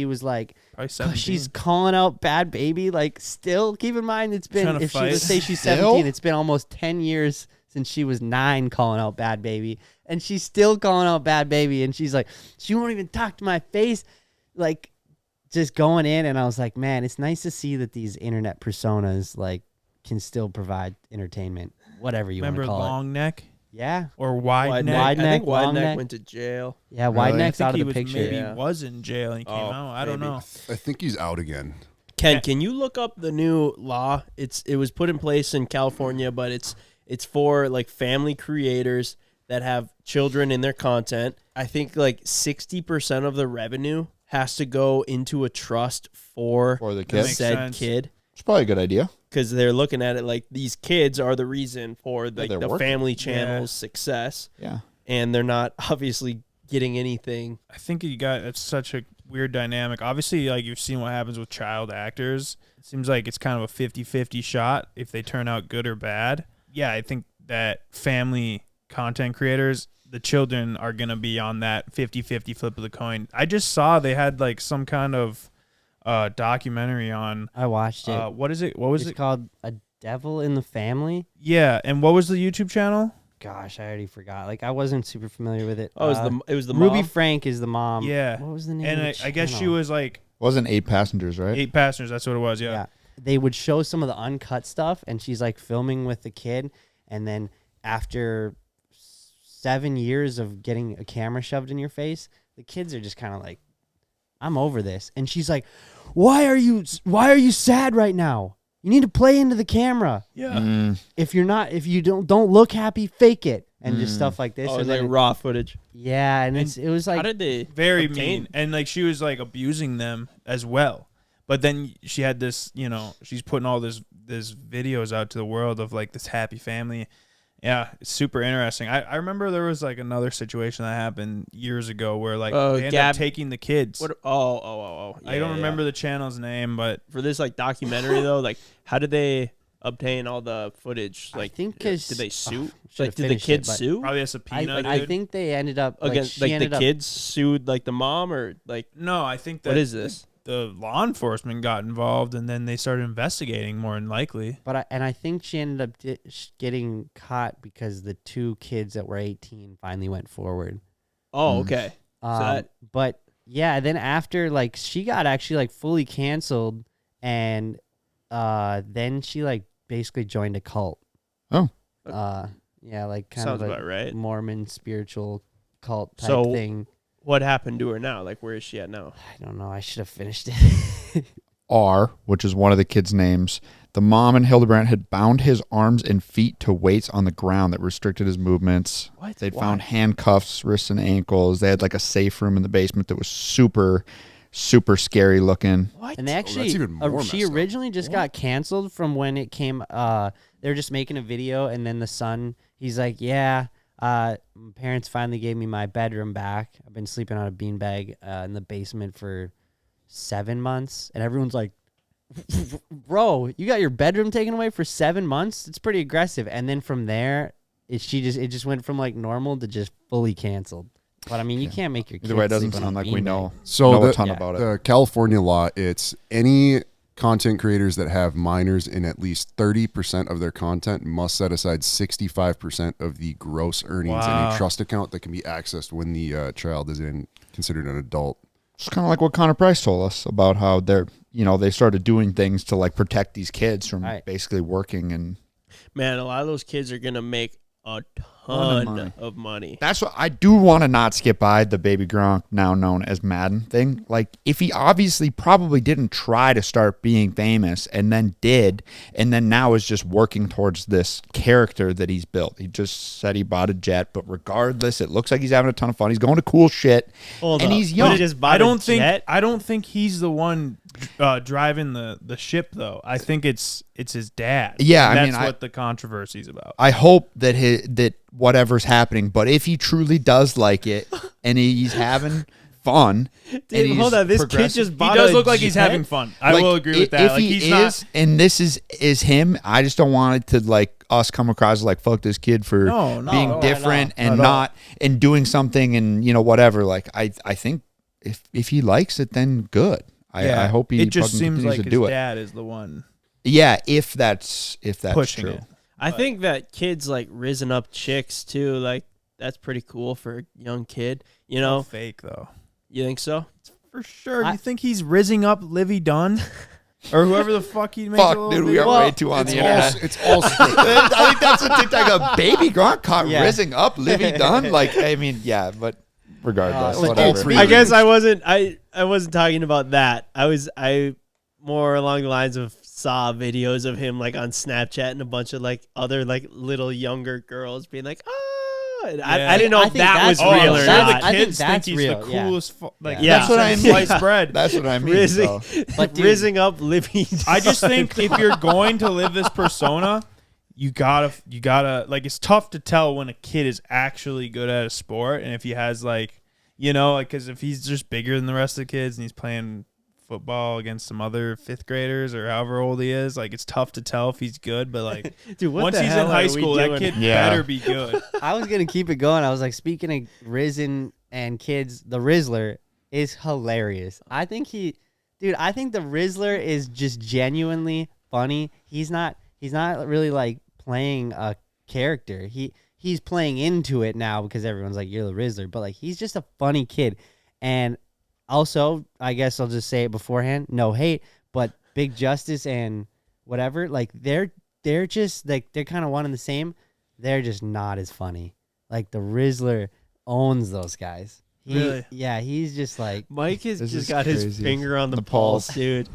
A: was like,
D: probably 17.
A: she's calling out Bad Baby. Like, still keep in mind, it's been,
D: Trying to
A: if she
D: fight.
A: let's say she's
E: Still?
A: 17, it's been almost 10 years since she was 9 calling out Bad Baby, and she's still calling out Bad Baby, and she's like, she won't even talk to my face, like just going in. And I was like, man, it's nice to see that these internet personas like can still provide entertainment, whatever you want
D: Remember
A: to call
D: Long Neck
A: it. Yeah,
D: or Wide Neck?
A: Wide
B: I think
A: Neck,
B: Wide
A: Long
B: Neck
A: Neck.
B: went to jail.
A: Yeah, Wide
E: Really?
D: I
A: Neck's
D: think
A: out
D: he
A: of the
D: was
A: picture.
D: maybe
B: Yeah.
D: was in jail and he came out. I don't
B: maybe.
D: know.
C: I think he's out again.
B: Ken, can you look up the new law? It was put in place in California, but it's for like family creators that have children in their content. I think like 60% of the revenue has to go into a trust for
E: For the
D: That
E: kid.
D: makes
B: said
D: sense.
B: kid,
E: It's probably a good idea.
B: because they're looking at it like these kids are the reason for
E: they're
B: the
E: working.
B: family channel's success,
E: Yeah.
B: and they're not obviously getting anything.
D: I think it's such a weird dynamic. Obviously, like you've seen what happens with child actors. It seems like it's kind of a 50-50 shot if they turn out good or bad. Yeah, I think that family content creators, the children are going to be on that 50-50 flip of the coin. I just saw they had like some kind of documentary on
A: I watched it.
D: what is it? What was
A: It's
D: it?
A: called A Devil in the Family.
D: Yeah, and what was the YouTube channel?
A: Gosh, I already forgot. Like, I wasn't super familiar with it.
B: Oh, it was the
A: Ruby
B: mom?
A: Frank is the mom.
D: Yeah.
A: What was the name?
D: And
A: of the
D: I guess she
A: channel?
D: was like
E: Wasn't 8 passengers, right?
D: 8 passengers. That's what it was.
A: Yeah. They would show some of the uncut stuff, and she's like filming with the kid. And then after 7 years of getting a camera shoved in your face, the kids are just kind of like, I'm over this. And she's like, why are you sad right now? You need to play into the camera.
D: Yeah.
A: If you don't look happy, fake it. And just stuff like this.
B: Oh,
A: and
B: it's like raw footage.
A: Yeah, and it was like,
B: How did they
D: Very
B: obtain?
D: mean. And like she was like abusing them as well. But then she had this, she's putting all this videos out to the world of like this happy family. Yeah, it's super interesting. I remember there was like another situation that happened years ago where like they ended up taking the kids.
B: What? Oh.
D: I don't remember the channel's name, but
B: For this like documentary though, like how did they obtain all the footage? Like,
A: I think 'cause-
B: did they sue?
A: should've
B: Like, did the
A: finished
B: kids
A: it, but
B: sue?
D: probably a subpoena.
A: I
D: dude.
A: think they ended up like,
B: Against
A: she
B: like the
A: ended up,
B: kids sued like the mom or like
D: No, I think that
B: what is this?
D: the law enforcement got involved and then they started investigating more than likely.
A: But I think she ended up getting caught because the 2 kids that were 18 finally went forward.
B: Oh, okay. that-
A: But yeah, then after like she got actually like fully canceled, and then she like basically joined a cult.
E: Oh.
A: Yeah, like kind
B: Sounds
A: of a
B: about right.
A: Mormon spiritual cult type
B: So-
A: thing.
B: What happened to her now? Like, where is she at now?
A: I don't know. I should have finished it.
E: R, which is one of the kids' names, the mom and Hildebrandt had bound his arms and feet to weights on the ground that restricted his movements.
B: What?
E: They'd
B: Why?
E: found handcuffs, wrists, and ankles. They had like a safe room in the basement that was super, super scary looking.
B: What?
A: And they actually,
C: even more
A: she
C: messed up.
A: originally just got canceled from when it came. They were just making a video, and then the son, he's like, "Yeah, my parents finally gave me my bedroom back. I've been sleeping on a beanbag in the basement for 7 months," and everyone's like, "Bro, you got your bedroom taken away for 7 months? It's pretty aggressive." And then from there, it just went from like normal to just fully canceled. But I mean, you can't make your kids
E: Either way, it doesn't
A: sleep on
E: sound
A: a
E: like we
A: beanbag.
E: know
C: So
E: a ton about it.
C: The California law, it's any content creators that have minors in at least 30% of their content must set aside 65% of the gross earnings in
D: Wow.
C: a trust account that can be accessed when the child is considered an adult.
E: It's kind of like what Connor Price told us about how they started doing things to like protect these kids from
A: Right.
E: basically working, and
B: Man, a lot of those kids are gonna make a
E: Ton of
B: ton
E: money.
B: of money.
E: that's what I do want to not skip by the Baby Gronk, now known as Madden thing. Like, if he obviously probably didn't try to start being famous and then did, and then now is just working towards this character that he's built. He just said he bought a jet, but regardless, it looks like he's having a ton of fun. He's going to cool shit,
B: Hold
E: and
B: up.
E: he's
B: What
E: young.
B: did just buy
D: I don't
B: a
D: think
B: jet?
D: I don't think he's the one driving the ship though. I think it's his dad.
E: Yeah,
D: And
E: I mean,
D: that's
E: I-
D: what the controversy's about.
E: I hope that that whatever's happening, but if he truly does like it and he's having fun, and
B: Dude,
E: he's
B: hold on. This kid
E: progressing-
B: just
D: He
B: bought
D: does
B: a
D: look like he's
B: jet?
D: having fun. I
E: like,
D: will agree with that.
E: If
D: Like
E: he
D: he's
E: is,
D: not.
E: and this is him, I just don't want it to like us come across as like fuck this kid for
D: No,
E: being
D: not at
E: different
D: all.
E: and
D: Not at all.
E: not and doing something and whatever. Like I think if he likes it, then good. I hope he
D: It just
E: fucking
D: seems
E: continues
D: like
E: to
D: his
E: do it.
D: dad is the one
E: Yeah, if that's
D: pushing
E: true.
D: it.
B: I think that kids like risen up chicks too. Like that's pretty cool for a young kid. You know?
D: Fake though.
B: You think so?
D: For sure.
A: I-
D: You think he's rizzing up Livy Dunn? Or whoever the fuck he makes
E: Fuck,
D: a little
E: dude, we
D: video?
E: are way too on the internet.
C: It's all
E: I think that's what TikTok. A Baby Gronk caught
A: Yeah.
E: rizzing up Livy Dunn. Like, I mean, yeah, but regardless,
A: Well,
E: whatever.
C: dude,
B: I guess I wasn't talking about that. I more along the lines of saw videos of him like on Snapchat and a bunch of like other like little younger girls being like, oh, and I didn't know
A: I
B: if
A: think
B: that was
A: that's-
B: real
D: Oh,
B: or
D: sure,
A: that's-
B: not.
D: the
A: I think
D: kids
A: that's
D: he's
A: real,
D: the
A: yeah.
D: coolest. Like,
B: Yeah.
E: That's what I mean.
D: Sliced bread.
E: That's what I mean.
B: Rizzing,
E: so.
A: But, dude-
B: rizzing up Libby.
D: I just think if you're going to live this persona, you gotta like, it's tough to tell when a kid is actually good at a sport, and if he has like, because if he's just bigger than the rest of the kids and he's playing football against some other 5th graders or however old he is, like it's tough to tell if he's good. But like
B: Dude, what
D: once
B: the
D: he's in
B: hell
D: high
B: are we
D: school, that
B: doing?
D: kid
E: Yeah.
D: better be good.
A: I was gonna keep it going. I was like, speaking of Risen and kids, the Rizzler is hilarious. I think the Rizzler is just genuinely funny. He's not really like playing a character. He's playing into it now because everyone's like, you're the Rizzler, but like he's just a funny kid. And Also, I guess I'll just say it beforehand. No hate, but Big Justice and whatever, like they're just like they're kind of one and the same. They're just not as funny. Like the Rizzler owns those guys.
D: Really?
A: Yeah, he's just like
B: Mike has
E: This
B: just
E: is
B: got his
E: crazy.
B: finger on the
E: The
B: pulse,
E: pulse.
B: dude.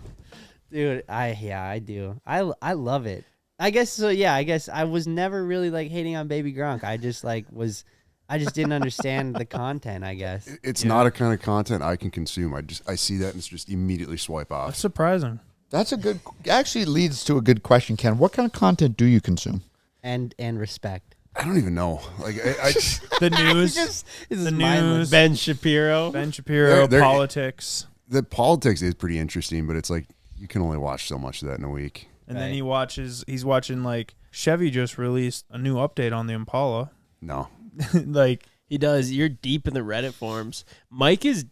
A: dude. I do. I love it. I guess so. Yeah, I guess I was never really like hating on Baby Gronk. I just just didn't understand the content. I guess.
C: It's not a kind of content I can consume. I see that and it's just immediately swipe
D: That's
C: off.
D: surprising.
E: That's a good. Actually, leads to a good question, Ken. What kind of content do you consume?
A: And respect.
C: I don't even know. Like I
D: The news,
A: It's
D: the
A: mindless.
D: news,
B: Ben Shapiro.
D: Ben Shapiro,
C: They're-
D: politics,
C: the politics is pretty interesting, but it's like you can only watch so much of that in a week.
D: and then
A: Right.
D: he's watching like Chevy just released a new update on the Impala.
C: No.
D: Like
B: He does. You're deep in the Reddit forums. Mike is,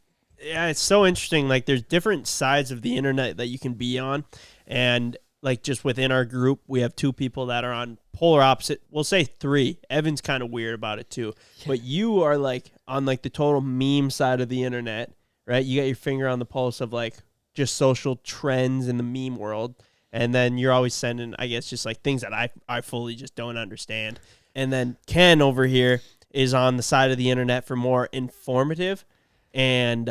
B: yeah, it's so interesting. Like, there's different sides of the internet that you can be on. And, like, just within our group, we have 2 people that are on polar opposite. We'll say 3. Evan's kind of weird about it, too. But you are, like, on, like, the total meme side of the internet, right? You got your finger on the pulse of, like, just social trends in the meme world. And then you're always sending, I guess, just, like, things that I fully just don't understand. And then Ken over here is on the side of the internet for more informative and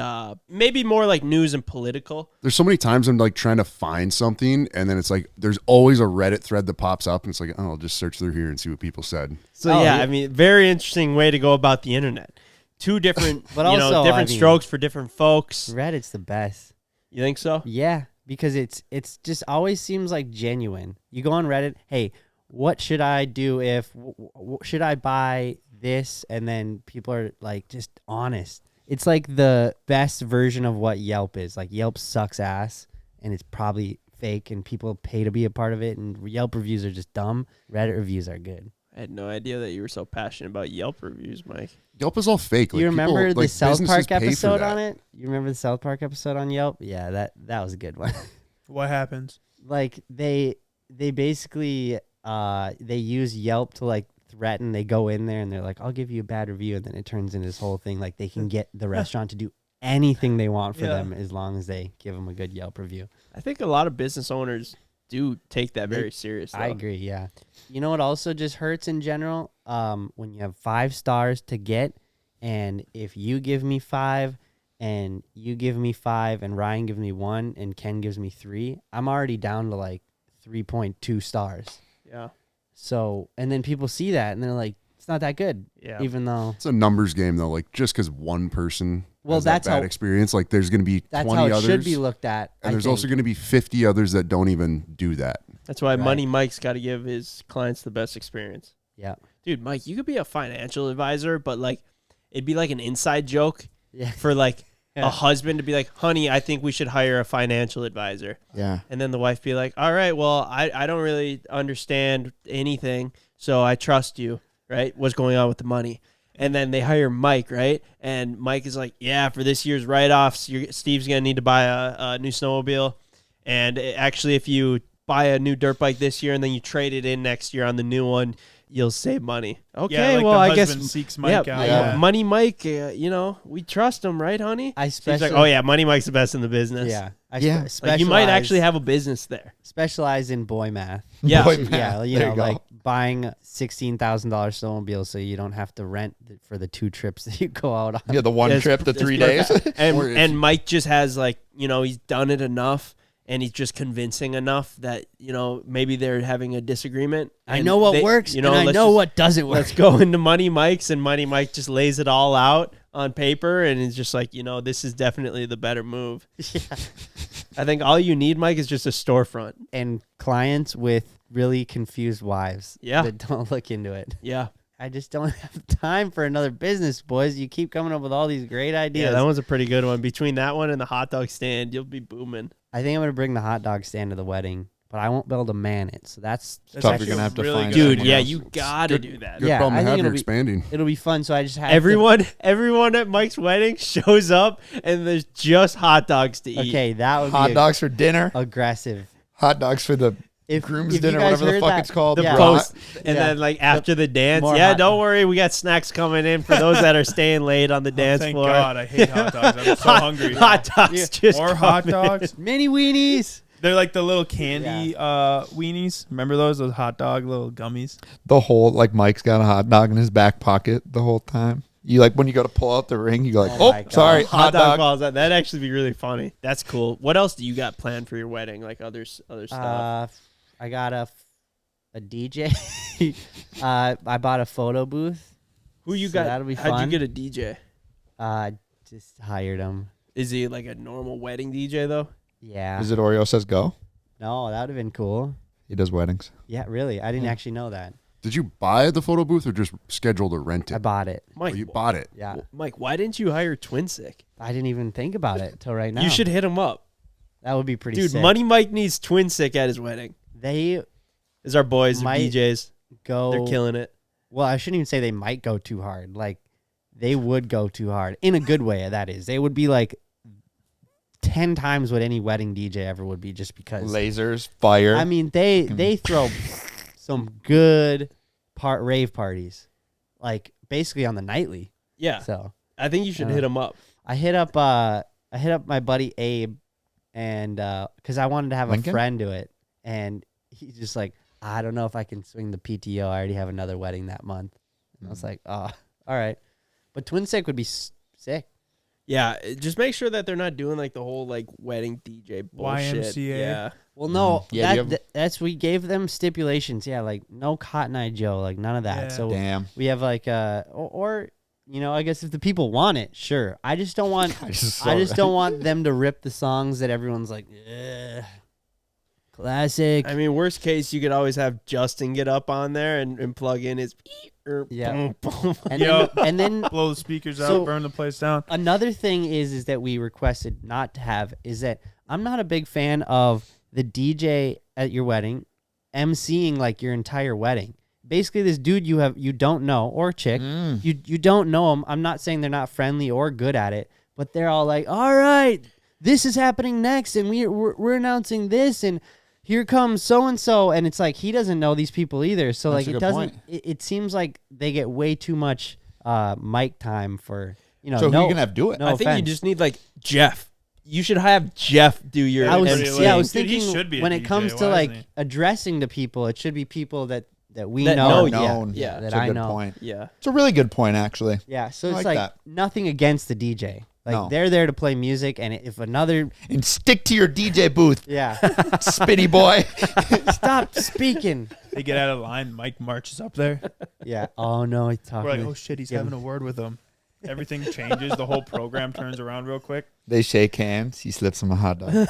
B: maybe more like news and political.
C: There's so many times I'm like trying to find something and then it's like there's always a Reddit thread that pops up and it's like, oh, I'll just search through here and see what people said.
B: So
A: Oh,
B: yeah,
A: yeah.
B: I mean, very interesting way to go about the internet. 2 different,
A: But
B: you know,
A: also,
B: different
A: I mean-
B: strokes for different folks.
A: Reddit's the best.
B: You think so?
A: Yeah, because it's just always seems like genuine. You go on Reddit, hey, what should I do if should I buy this? And then people are like just honest. It's like the best version of what Yelp is. Like Yelp sucks ass and it's probably fake and people pay to be a part of it and Yelp reviews are just dumb. Reddit reviews are good.
B: I had no idea that you were so passionate about Yelp reviews, Mike.
C: Yelp is all fake. Like,
A: you remember
C: people,
A: the
C: like,
A: South
C: businesses
A: Park
C: pay for
A: episode
C: that.
A: on it? You remember the South Park episode on Yelp? Yeah, that was a good one.
D: what happens?
A: Like they basically they use Yelp to like threaten. They go in there and they're like, I'll give you a bad review, and then it turns into this whole thing like they can get the restaurant to do anything they want for
D: Yeah.
A: them as long as they give them a good Yelp review.
B: I think a lot of business owners do take that very serious.
A: I
B: though.
A: agree, yeah. You know what also just hurts in general? When you have 5 stars to get, and if you give me 5 and you give me 5 and Ryan gives me 1 and Ken gives me 3, I'm already down to like 3.2 stars.
B: Yeah.
A: So, and then people see that and they're like, it's not that good.
B: Yeah.
A: Even though
C: It's a numbers game though. Like just because one person
A: Well,
C: has that
A: that's
C: bad
A: how-
C: experience, like there's going to be
A: that's
C: 20
A: how it
C: others.
A: should be looked at.
C: and there's also going to be 50 others that don't even do that.
B: That's why
A: Right.
B: Money Mike's got to give his clients the best experience.
A: Yeah.
B: Dude, Mike, you could be a financial advisor, but like it'd be like an inside joke
A: Yeah.
B: for like
A: Yeah.
B: a husband to be like, honey, I think we should hire a financial advisor.
E: Yeah.
B: And then the wife be like, all right, well, I don't really understand anything, so I trust you, right? What's going on with the money? And then they hire Mike, right? And Mike is like, yeah, for this year's write-offs, Steve's going to need to buy a new snowmobile. And actually, if you buy a new dirt bike this year and then you trade it in next year on the new one, you'll save money. Okay,
D: Yeah, like
B: well,
D: the
B: I guess
D: husband seeks Mike out.
E: Yeah.
B: Money Mike, you know, we trust him, right, honey?
A: I
B: She's
A: specialize.
B: like, oh yeah, Money Mike's the best in the business.
A: Yeah.
E: Yeah.
B: Like, you might actually have a business there.
A: specialize in boy math.
B: Yeah.
E: Boy, man.
A: Yeah, you
E: There
A: know,
E: go.
A: like buying $16,000 snowmobile so you don't have to rent for the 2 trips that you go out on.
E: Yeah, the one
B: Yes,
E: trip, the
B: that's
E: 3 days.
B: And
C: Or if-
B: and Mike just has like, you know, he's done it enough and he's just convincing enough that, you know, maybe they're having a disagreement.
A: I
B: and
A: know what
B: they-
A: works
B: you know,
A: and I
B: let's
A: know
B: just-
A: what doesn't work.
B: Let's go into Money Mike's and Money Mike just lays it all out on paper and is just like, you know, this is definitely the better move.
A: Yeah.
B: I think all you need, Mike, is just a storefront.
A: And clients with really confused wives
B: Yeah.
A: that don't look into it.
B: Yeah.
A: I just don't have time for another business, boys. You keep coming up with all these great ideas.
B: Yeah, that one's a pretty good one. Between that one and the hot dog stand, you'll be booming.
A: I think I'm going to bring the hot dog stand to the wedding, but I won't be able to man it. So that's
D: That's
E: Tough,
D: actually
E: you're gonna have to
D: really
E: find
D: good
B: Dude,
E: someone
B: yeah,
E: else.
B: you gotta do that.
C: Good
A: Yeah,
C: problem
A: I
C: to
A: think
C: have.
A: it'll
C: You're
A: be-
C: expanding.
A: it'll be fun. So I just have
B: Everyone at Mike's wedding shows up and there's just hot dogs to eat.
A: Okay, that would
E: Hot
A: be
E: dogs for dinner.
A: aggressive.
E: Hot dogs for the Groom's
A: if
E: dinner,
A: you guys
E: whatever the
A: heard
E: fuck
A: that-
E: it's called.
B: The
A: Yeah.
B: post, and
A: Yeah.
B: then like after the dance,
A: more
B: yeah,
A: hot-
B: don't worry, we got snacks coming in for those that are staying late on the dance
D: Thank
B: floor.
D: God, I hate hot dogs. I'm so hungry.
B: Hot dogs, just
D: More hot
B: coming.
D: dogs.
A: mini weenies.
D: They're like the little candy weenies. Remember those? Those hot dog little gummies.
E: The whole, like, Mike's got a hot dog in his back pocket the whole time. You, like, when you go to pull out the ring, you go like,
A: Oh
E: oh,
A: my God.
E: sorry,
B: Hot dog balls. That'd actually be really funny. That's cool. What else do you got planned for your wedding? Like other stuff?
A: I got a DJ. I bought a photo booth.
B: Who you
A: so
B: got?
A: that'll be
B: How'd
A: fun.
B: you get a DJ?
A: Just hired him.
B: Is he like a normal wedding DJ though?
A: Yeah.
E: Is it Oreo says go?
A: No, that would have been cool.
E: He does weddings.
A: Yeah, really. I didn't actually know that.
C: Did you buy the photo booth or just schedule to rent
A: I
C: it?
A: bought it.
C: Oh,
B: Mike,
C: you bought it.
A: Yeah.
B: Mike, why didn't you hire Twin Sick?
A: I didn't even think about it till right now.
B: You should hit him up,
A: That would be pretty
B: dude.
A: sick.
B: Money Mike needs Twin Sick at his wedding.
A: They
B: Is our boys, they're
A: Might
B: DJs.
A: go.
B: They're killing it.
A: Well, I shouldn't even say they might go too hard. Like, they would go too hard. In a good way, that is. They would be like 10 times what any wedding DJ ever would be just because.
E: Lasers, fire.
A: I mean, they throw some good rave parties. Like, basically on the nightly.
B: Yeah,
A: So,
B: I think you should hit him up.
A: I hit up my buddy Abe, and because I wanted to have
E: Lincoln?
A: a friend do it, and he's just like, I don't know if I can swing the PTO. I already have another wedding that month. And I was like, oh, all right. But Twin Sick would be sick.
B: Yeah, just make sure that they're not doing like the whole like wedding DJ bullshit.
D: YMCA.
B: Yeah,
A: Well, no,
E: Yeah, do you have-
A: that's we gave them stipulations. Yeah, like no Cotton Eye Joe, like none of that.
D: Yeah.
A: So
E: Damn.
A: we have like or you know, I guess if the people want it, sure. I just don't want. I just don't want them to rip the songs that everyone's like, ugh, classic.
B: I mean, worst case, you could always have Justin get up on there and plug in his.
A: Yeah. And
D: Yo.
A: then
D: Blow the speakers
A: So-
D: out, burn the place down.
A: another thing is that we requested not to have is that I'm not a big fan of the DJ at your wedding emceeing like your entire wedding. Basically, this dude you don't know, or chick, you don't know them. I'm not saying they're not friendly or good at it, but they're all like, all right, this is happening next, and we're announcing this, and here comes so and so, and it's like he doesn't know these people either. So
E: That's
A: like
E: a
A: it
E: good
A: doesn't.
E: point.
A: It seems like they get way too much mic time for
E: So who you gonna have do it?
A: No
B: I think you
A: offense.
B: just need like Jeff. You should have Jeff do your.
A: I was
B: MC.
A: I was
D: Dude, he
A: thinking
D: should be a
A: when it
D: DJ,
A: comes to
D: why
A: like
D: isn't he?
A: addressing to people, it should be people that we
B: That
A: know.
B: know,
E: known.
B: yeah,
A: that
E: It's a
A: I
E: good
A: know.
E: point.
B: Yeah.
E: It's a really good point, actually.
A: Yeah, so
E: I
A: it's
E: like
A: like
E: that.
A: nothing against the DJ. Like
E: No.
A: they're there to play music, and if another
E: And stick to your DJ booth,
A: yeah,
E: spinny boy.
A: stop speaking.
D: They get out of line. Mike marches up there.
A: Yeah. Oh no, he's
D: We're
A: talking.
D: like, oh shit, he's
A: Yeah.
D: having a word with them. Everything changes. The whole program turns around real quick.
E: They shake hands. He slips him a hot dog.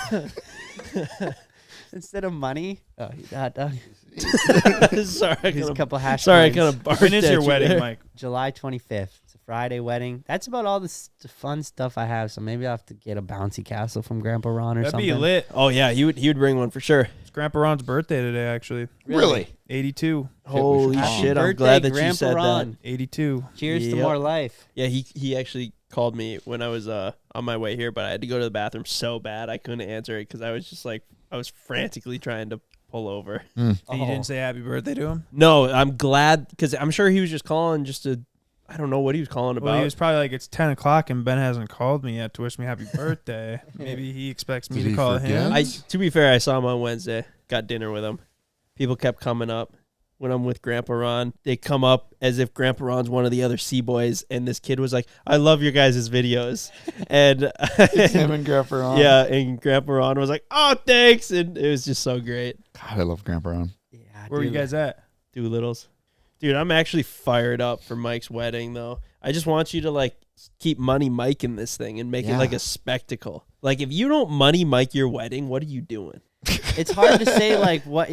A: Instead of money, oh, he's a hot dog.
B: Sorry, I
A: He's a
B: kinda,
A: couple hash.
B: sorry, I
A: browns.
B: kind of barked
D: When is
B: at
D: your
B: you
D: wedding,
B: there.
D: Mike?
A: July 25th. It's a Friday wedding. That's about all the fun stuff I have. So maybe I'll have to get a bouncy castle from Grandpa Ron or
D: That'd
A: something.
D: be lit.
B: Oh yeah, he would bring one for sure.
D: It's Grandpa Ron's birthday today, actually.
E: Really?
D: 82.
B: Holy
A: Happy
B: shit! I'm
A: birthday,
B: glad that you
A: Grandpa
B: said
A: Ron.
B: that.
D: 82.
A: Cheers to
B: Yep.
A: more life.
B: Yeah, he actually called me when I was on my way here, but I had to go to the bathroom so bad I couldn't answer it because I was just like I was frantically trying to pull over.
D: And
A: Oh.
D: you didn't say happy birthday to him?
B: No, I'm glad because I'm sure he was just calling just to. I don't know what he was calling about.
D: Well, he was probably like, it's 10 o'clock and Ben hasn't called me yet to wish me happy birthday. Maybe he expects me
C: Did
D: to
C: he
D: call
C: forget?
D: him.
B: To be fair, I saw him on Wednesday. Got dinner with him. People kept coming up when I'm with Grandpa Ron. They come up as if Grandpa Ron's one of the other C-boys, and this kid was like, "I love your guys' videos," and
E: It's him and Grandpa Ron.
B: yeah, and Grandpa Ron was like, "Oh, thanks," and it was just so great.
E: God, I love Grandpa Ron.
A: Yeah,
D: Where were you
A: dude.
D: guys at?
B: Doolittles. Dude, I'm actually fired up for Mike's wedding, though. I just want you to, like, keep Money Mike in this thing and make it,
E: Yeah.
B: like, a spectacle. Like, if you don't Money Mike your wedding, what are you doing?
A: It's hard to say like what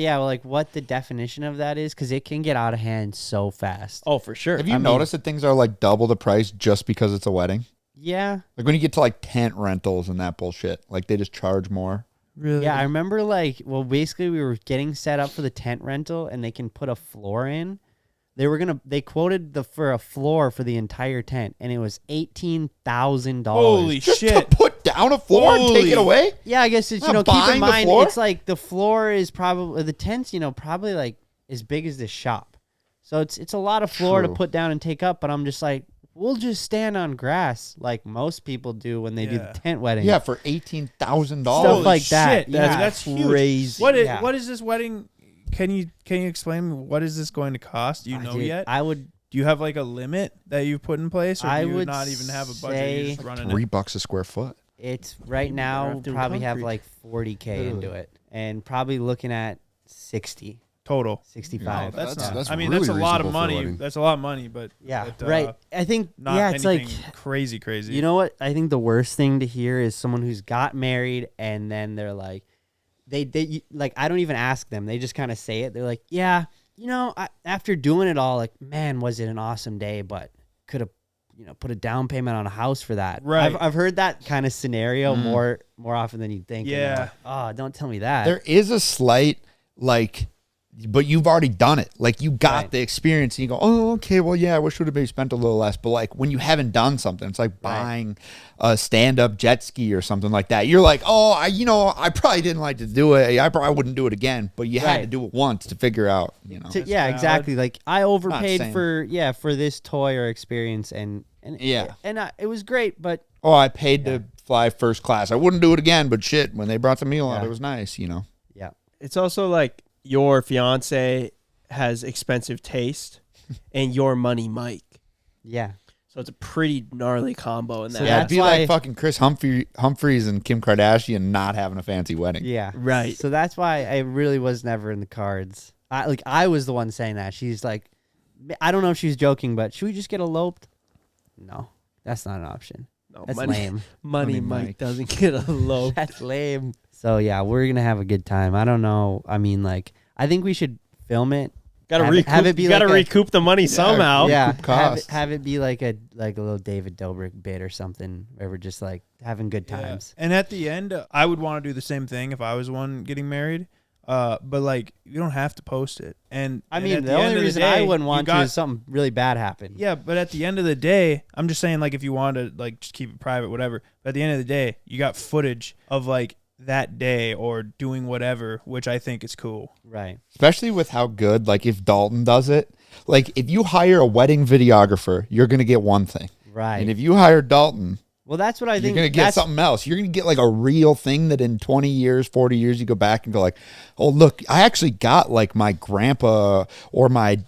A: the definition of that is because it can get out of hand so fast.
B: Oh, for sure.
E: Have you
A: I mean-
E: noticed that things are like double the price just because it's a wedding?
A: Yeah.
E: Like when you get to like tent rentals and that bullshit, like they just charge more.
D: Really?
A: Yeah, I remember basically we were getting set up for the tent rental and they can put a floor in. They quoted for a floor for the entire tent and it was $18,000.
D: Holy
E: Just
D: shit.
E: to put down a floor and take it away?
A: Yeah, I guess it's,
E: Not
A: keep
E: buying
A: in
E: the
A: mind,
E: floor?
A: it's like the floor is probably, the tent's, probably like as big as this shop. So it's a lot of floor to
E: True.
A: put down and take up, but I'm just like, we'll just stand on grass like most people do when they do the tent wedding.
E: Yeah, for $18,000.
A: Stuff like that.
D: Shit,
A: Yeah.
D: that's huge.
B: crazy.
D: What is this wedding? Can you explain what is this going to cost? Do you know yet?
A: I would
D: Do you have like a limit that you've put in place, or
A: I
D: do you
A: would
D: not even have a budget?
A: say
D: You're just running it?
E: $3 a square foot.
A: It's right now
B: doing
A: probably have
B: concrete.
A: like 40K into it, and probably looking at 60,
D: Total.
A: 65.
D: That's
C: That's-
D: not.
C: that's
D: I mean,
C: really
D: that's a lot of
C: reasonable for a
D: money.
C: wedding.
D: That's a lot of money, but
A: Yeah,
D: but,
A: right. I think
D: not
A: it's
D: anything
A: like,
D: crazy.
A: you know what? I think the worst thing to hear is someone who's got married and then they're like, they like, I don't even ask them. They just kind of say it. They're like, yeah, after doing it all, like, man, was it an awesome day, but could have, put a down payment on a house for that.
D: Right.
A: I've heard that kind of scenario more often than you'd think. and they're
D: Yeah.
A: like, oh, don't tell me that.
E: There is a slight, like, but you've already done it. Like, you got
A: Right.
E: the experience, and you go, oh, okay, well, yeah, I wish would have maybe spent a little less. But, like, when you haven't done something, it's like buying a stand-up jet ski or something like that. You're like, oh, I probably didn't like to do it. I probably wouldn't do it again. But you had to
A: Right.
E: do it once to figure out,
A: Yeah,
D: valid.
A: exactly. Like, I overpaid
E: saying-
A: for this toy or experience, and
E: Yeah.
A: it was great, but
E: Oh, I paid to fly first class. I wouldn't do it again, but shit, when they brought the meal out,
A: Yeah.
E: it was nice,
A: yeah,
B: It's also like your fiance has expensive taste and your money Mike.
A: yeah.
B: So it's a pretty gnarly combo in that.
A: So
E: Yeah, it'd
A: that's
E: be
A: why-
E: like fucking Chris Humphreys and Kim Kardashian not having a fancy wedding.
A: Yeah.
B: Right.
A: So that's why I really was never in the cards. I was the one saying that. She's like, I don't know if she was joking, but should we just get eloped? No, that's not an option.
B: No,
A: That's
B: money,
A: lame.
B: money
E: Money
B: Mike
E: Mike.
B: doesn't get a low.
A: That's lame. So yeah, we're gonna have a good time. I don't know. I mean, like, I think we should film it.
B: Gotta
A: Have it-
B: recoup.
A: have it be
B: You gotta
A: like a-
B: recoup the money somehow.
A: Yeah,
E: recoup costs.
A: have it be like a little David Dobrik bit or something, where we're just like having good
D: Yeah.
A: times.
D: And at the end, I would want to do the same thing if I was the one getting married. But like, you don't have to post it. And
A: I
D: and
A: mean,
D: at
A: the
D: end
A: only
D: of
A: reason
D: day,
A: I wouldn't
D: you
A: want to
D: got-
A: is something really bad happen.
D: Yeah, but at the end of the day, I'm just saying, like, if you want to like just keep it private, whatever. But at the end of the day, you got footage of like that day or doing whatever, which I think is cool.
A: Right.
E: Especially with how good, like, if Dalton does it. Like, if you hire a wedding videographer, you're going to get one thing.
A: Right.
E: And if you hire Dalton,
A: Well, that's what I
E: you're
A: think.
E: going to get something else. You're going to get, like, a real thing that in 20 years, 40 years, you go back and go, like, oh, look, I actually got, like, my grandpa or my,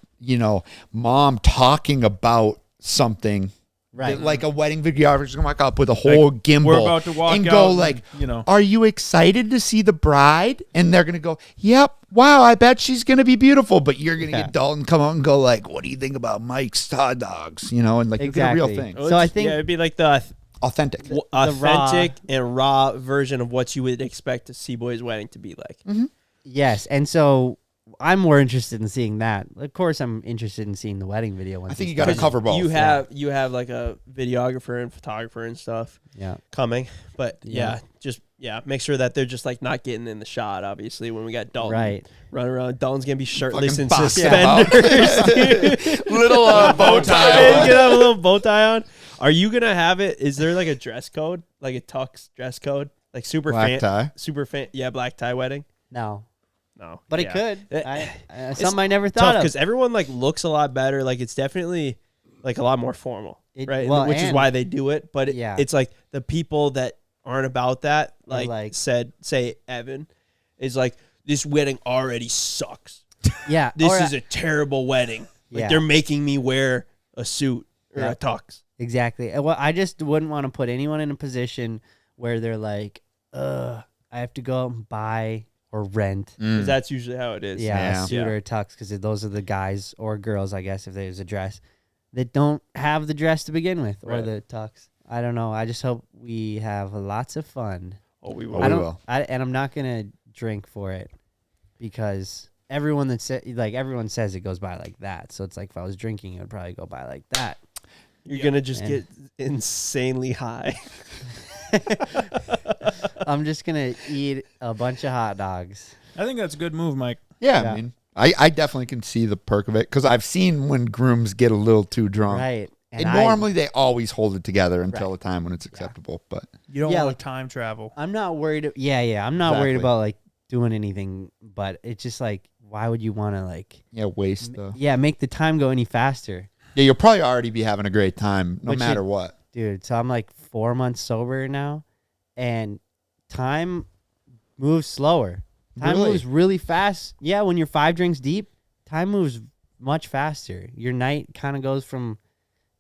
E: mom talking about something.
A: Right.
E: That, like, a wedding videographer's going to walk up with a whole gimbal.
D: We're about to walk
E: and
D: out
E: go,
D: and,
E: like,
D: you know.
E: are you excited to see the bride? And they're going to go, yep, wow, I bet she's going to be beautiful. But you're going to
A: Yeah.
E: get Dalton come out and go, like, what do you think about Mike's hot dogs? And, like, you get a real
A: Exactly.
E: thing.
B: Oh,
A: So I
B: it's-
A: think-
B: it'd be like the
E: Authentic.
B: authentic and raw version of what you would expect a C-Boy's wedding to be like.
A: Yes, and so I'm more interested in seeing that. Of course, I'm interested in seeing the wedding video. Once
E: I think
A: it's
E: you got to
A: done.
E: cover both.
B: You have like a videographer and photographer and stuff
A: Yeah.
B: coming, but
A: Yeah.
B: make sure that they're just like not getting in the shot. Obviously, when we got Dalton
A: Right.
B: running around, Dalton's gonna be shirtless
E: Fucking
B: and
E: boxed
B: suspenders. dude.
E: Little bow tie.
B: He's gonna have a little bow tie on. Are you gonna have it? Is there like a dress code, like a tux dress code, like super
E: Black tie.
B: Yeah, black tie wedding.
A: No,
B: No,
A: but
B: yeah.
A: it could.
B: It's
A: Something I never
B: tough
A: thought of.
B: because everyone like looks a lot better. Like it's definitely like a lot more formal, right?
A: well,
B: Which is
A: and-
B: why they do it. But
A: Yeah.
B: it's like the people that aren't about that,
A: like-
B: say Evan, is like this wedding already sucks.
A: Yeah.
B: This
A: or-
B: is a terrible wedding. Like
A: Yeah.
B: they're making me wear a suit or
A: Yeah.
B: a tux.
A: Exactly. Well, I just wouldn't want to put anyone in a position where they're like, I have to go out and buy or rent.
B: 'Cause that's usually how it is.
A: Yeah,
E: Yeah.
A: a suit or a tux, because those are the guys or girls, I guess, if there's a dress, that don't have the dress to begin with or
B: Right.
A: the tux. I don't know. I just hope we have lots of fun.
B: Oh, we
E: Oh,
B: will.
E: we
A: I don't,
E: will.
A: and I'm not gonna drink for it because everyone everyone says it goes by like that. So it's like if I was drinking, it would probably go by like that.
B: You're gonna just
A: And-
B: get insanely high.
A: I'm just gonna eat a bunch of hot dogs.
D: I think that's a good move, Mike.
E: Yeah,
A: Yeah.
E: I mean, I definitely can see the perk of it because I've seen when grooms get a little too drunk.
A: Right.
E: And normally they always hold it together until the time when it's acceptable. But
D: You don't
A: Yeah,
D: want
A: like-
D: to time travel.
A: I'm not worried. I'm not worried
E: Exactly.
A: about like doing anything, but it's just like, why would you want to like,
E: waste the.
A: make the time go any faster,
E: Yeah, you'll probably already be having a great time no
A: Which
E: matter
A: it-
E: what.
A: dude? So I'm like 4 months sober now, and time moves slower. Time
E: Really?
A: moves really fast. Yeah, when you're 5 drinks deep, time moves much faster. Your night kind of goes from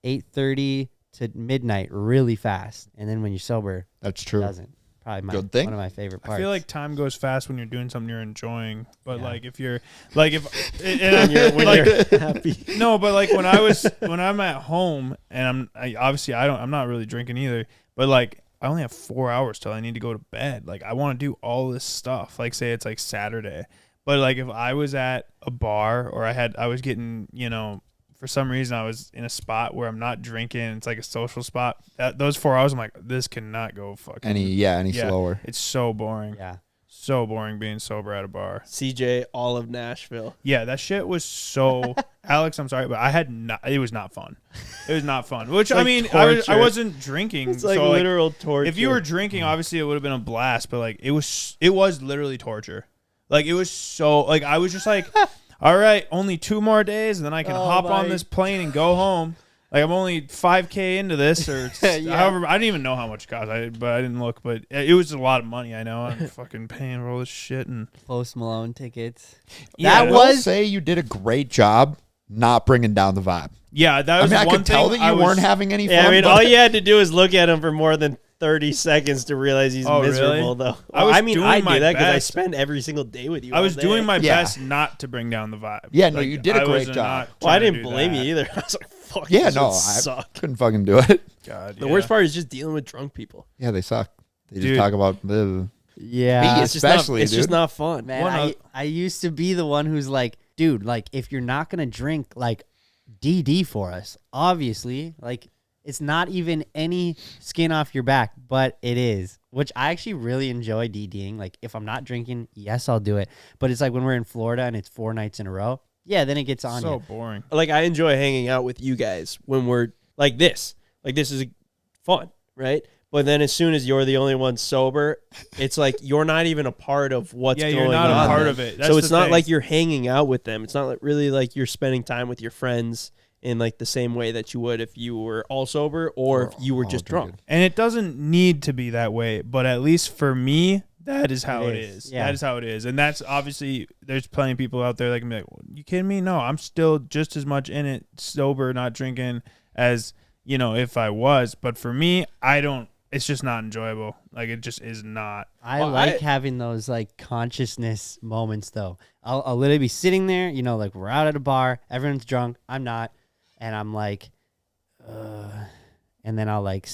A: 8:30 to midnight really fast, and then when you're sober,
E: That's
A: it
E: true.
A: doesn't. Probably
E: Good thing.
A: one of my favorite parts.
D: I feel like time goes fast when you're doing something you're enjoying, but
A: Yeah.
D: like if you're like if and you're
A: happy.
D: no, but like when I'm at home and I'm not really drinking either, but like I only have 4 hours till I need to go to bed. Like I want to do all this stuff. Like say it's like Saturday, but like if I was at a bar or I was getting, for some reason I was in a spot where I'm not drinking, it's like a social spot. Those 4 hours I'm like, this cannot go fucking
E: Any slower.
D: It's so boring.
A: Yeah.
D: So boring being sober at a bar.
B: CJ, all of Nashville.
D: Yeah, that shit was so. Alex, I'm sorry, but it was not fun. It was not fun. Which
B: It's
D: I
B: like
D: mean,
B: torture.
D: I wasn't drinking.
B: It's like
D: so
B: literal torture.
D: if you were drinking, obviously it would have been a blast. But like it was literally torture. Like it was so like I was just like, all right, only 2 more days, and then I can hop on this plane and go home. Like I'm only 5K into this, or however. I didn't even know how much it cost, but I didn't look. But it was a lot of money. I know. I'm fucking paying for all this shit, and
A: Post Malone tickets.
E: I
A: That
E: will
A: was
E: say you did a great job not bringing down the vibe.
D: yeah, that was.
E: I
D: one
E: could tell
D: thing
E: that you weren't having any fun.
B: Yeah, I mean,
E: but-
B: all you had to do is look at him for more than 30 seconds to realize he's
D: Oh, really?
B: miserable, though.
D: I was
B: I
D: doing
B: do
D: my
B: that because I
D: best.
B: spend every single day with you.
D: I was
B: all day.
D: doing my
E: Yeah.
D: best not to bring down the vibe.
E: Yeah, no, you did a
D: I
E: great
D: was
E: job.
D: not
B: Well, I
D: trying to
B: didn't
D: do
B: blame
D: that.
B: you either. I was like, fuck.
E: yeah,
B: this
E: no,
B: would
E: I
B: suck.
E: couldn't fucking do it.
D: God,
B: The
D: yeah.
B: worst part is just dealing with drunk people.
E: Yeah, they suck. They
D: Dude.
E: just talk about the.
A: yeah.
E: Me
B: It's just not.
E: Especially,
B: It's just
E: dude.
B: not fun.
A: Man,
D: One
A: I used to be the one who's like, dude, like if you're not gonna drink, like DD for us, obviously, like it's not even any skin off your back, but it is, which I actually really enjoy DDing. Like if I'm not drinking, yes, I'll do it. But it's like when we're in Florida and it's 4 nights in a row, yeah, then it gets on
D: so
A: you.
D: boring.
B: Like I enjoy hanging out with you guys when we're like this. Like this is fun, right? But then as soon as you're the only one sober, it's like you're not even a part of what's
D: Yeah,
B: going
D: you're not
B: on.
D: a part
B: then.
D: of it. That's
B: So it's
D: the
B: not
D: thing.
B: like you're hanging out with them. It's not like really like you're spending time with your friends in like the same way that you would if you were all sober or if you were just drunk.
D: And it doesn't need to be that way, but at least for me, that is how it
A: It
D: is.
A: is, yeah.
D: That is how it is. And that's obviously, there's plenty of people out there that can be like, you kidding me? No, I'm still just as much in it, sober, not drinking, as, if I was. But for me, it's just not enjoyable. Like, it just is not.
A: I like having those like consciousness moments though. I'll literally be sitting there, like we're out at a bar, everyone's drunk, I'm not, and I'm like, and then I'll like,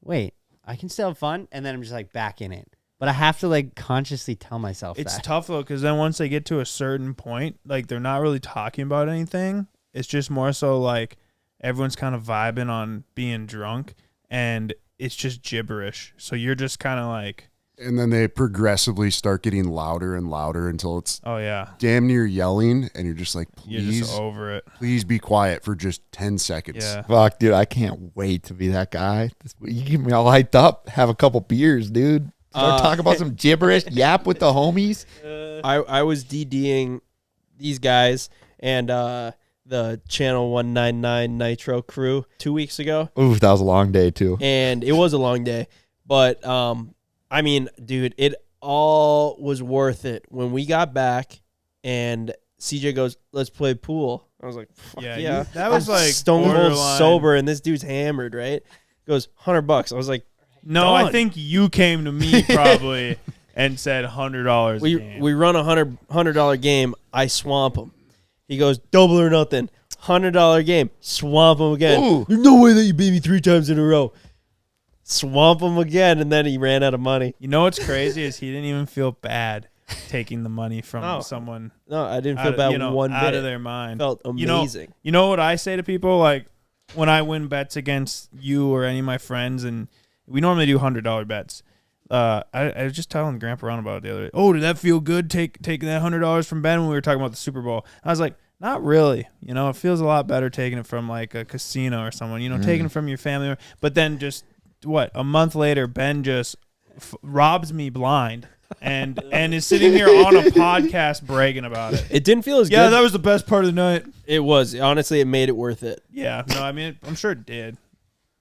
A: wait, I can still have fun, and then I'm just like back in it. But I have to like consciously tell myself
D: It's
A: that.
D: tough though, because then once they get to a certain point, like they're not really talking about anything. It's just more so like everyone's kind of vibing on being drunk, and it's just gibberish. So you're just kind of like,
C: And then they progressively start getting louder and louder until it's
D: oh yeah,
C: damn near yelling, and you're just like,
D: you're
C: please,
D: just over it.
C: please be quiet for just 10 seconds.
D: Yeah.
E: Fuck, dude, I can't wait to be that guy. You get me all hyped up. Have a couple beers, dude. Start talking about some gibberish. Yap with the homies.
B: I was DDing these guys and the Channel 199 Nitro crew 2 weeks ago.
E: Ooh, that was a long day too.
B: And it was a long day. But, I mean, dude, it all was worth it. When we got back and CJ goes, let's play pool. I was like, fuck yeah.
D: that was
B: I'm
D: like
B: stone cold
D: borderline.
B: sober and this dude's hammered, right? He goes, $100. I was like,
D: No, I
B: done.
D: think you came to me probably and said $100.
B: we run a $100 game. I swamp him. He goes, double or nothing. $100 game. Swamp him again.
E: Ooh.
B: There's no way that you beat me 3 times in a row. Swamp him again, and then he ran out of money.
D: You know what's crazy is he didn't even feel bad taking the money from
B: Oh.
D: someone
B: No, I didn't
D: out
B: feel
D: of,
B: bad one
D: out
B: bit.
D: of their mind.
B: Felt amazing.
D: You know what I say to people, like when I win bets against you or any of my friends, and we normally do $100 bets. I was just telling Grandpa Ron about it the other day. Oh, did that feel good? Taking that $100 from Ben when we were talking about the Super Bowl. I was like, Not really. You know, it feels a lot better taking it from like a casino or someone, you know, taking it from your family. But then just, a month later, Ben just robs me blind and is sitting here on a podcast bragging about it.
B: It didn't feel as good.
D: Yeah, that was the best part of the night.
B: It was. Honestly, it made it worth it.
D: Yeah. No, I mean, I'm sure it did.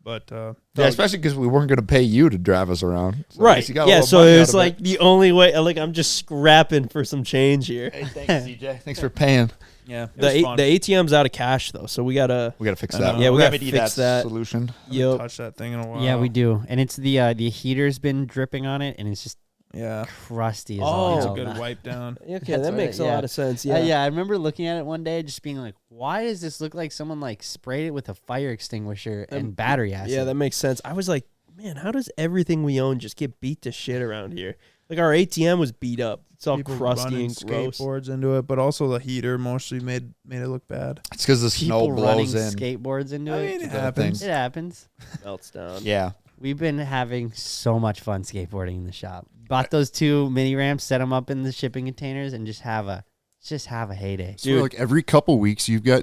D: But
E: Yeah, especially because we weren't going to pay you to drive us around. So
B: Right.
E: you got a
B: Yeah,
E: little
B: so
E: money
B: it
E: out
B: was
E: of
B: like the only way. Like, I'm just scrapping for some change here.
E: Hey, thanks, CJ. Thanks for paying.
D: yeah, it
B: The
D: was fun.
B: the ATM's out of cash, though, so we got to.
E: We got to fix
D: I
E: that.
D: know.
B: Yeah, we gotta
E: Remedy
B: fix that.
E: solution.
D: I haven't
B: Yep.
D: touched that thing in a while.
A: Yeah, we do, and it's the heater's been dripping on it, and it's just
D: Yeah.
A: crusty as
B: Oh.
A: all
D: It's a
A: hell.
D: good wipe down.
B: Okay,
A: That's
B: that
A: what
B: makes
A: it-
B: a
A: yeah.
B: lot of sense.
A: Yeah.
B: Yeah.
A: I remember looking at it one day, just being like, "Why does this look like someone like sprayed it with a fire extinguisher and battery acid?"
B: Yeah, that makes sense. I was like, man, how does everything we own just get beat to shit around here? Like, our ATM was beat up. It's all
D: People
B: crusty
D: running
B: and gross.
D: skateboards into it, but also the heater mostly made it look bad.
E: It's because the snow
A: People running
E: blows in.
A: skateboards into
D: I
A: it.
D: mean, it
E: Little
D: happens.
E: things.
A: It happens.
B: Melts down.
E: Yeah.
A: We've been having so much fun skateboarding in the shop. Bought those 2 mini ramps, set them up in the shipping containers, and just have a heyday.
C: So like every couple weeks, you've got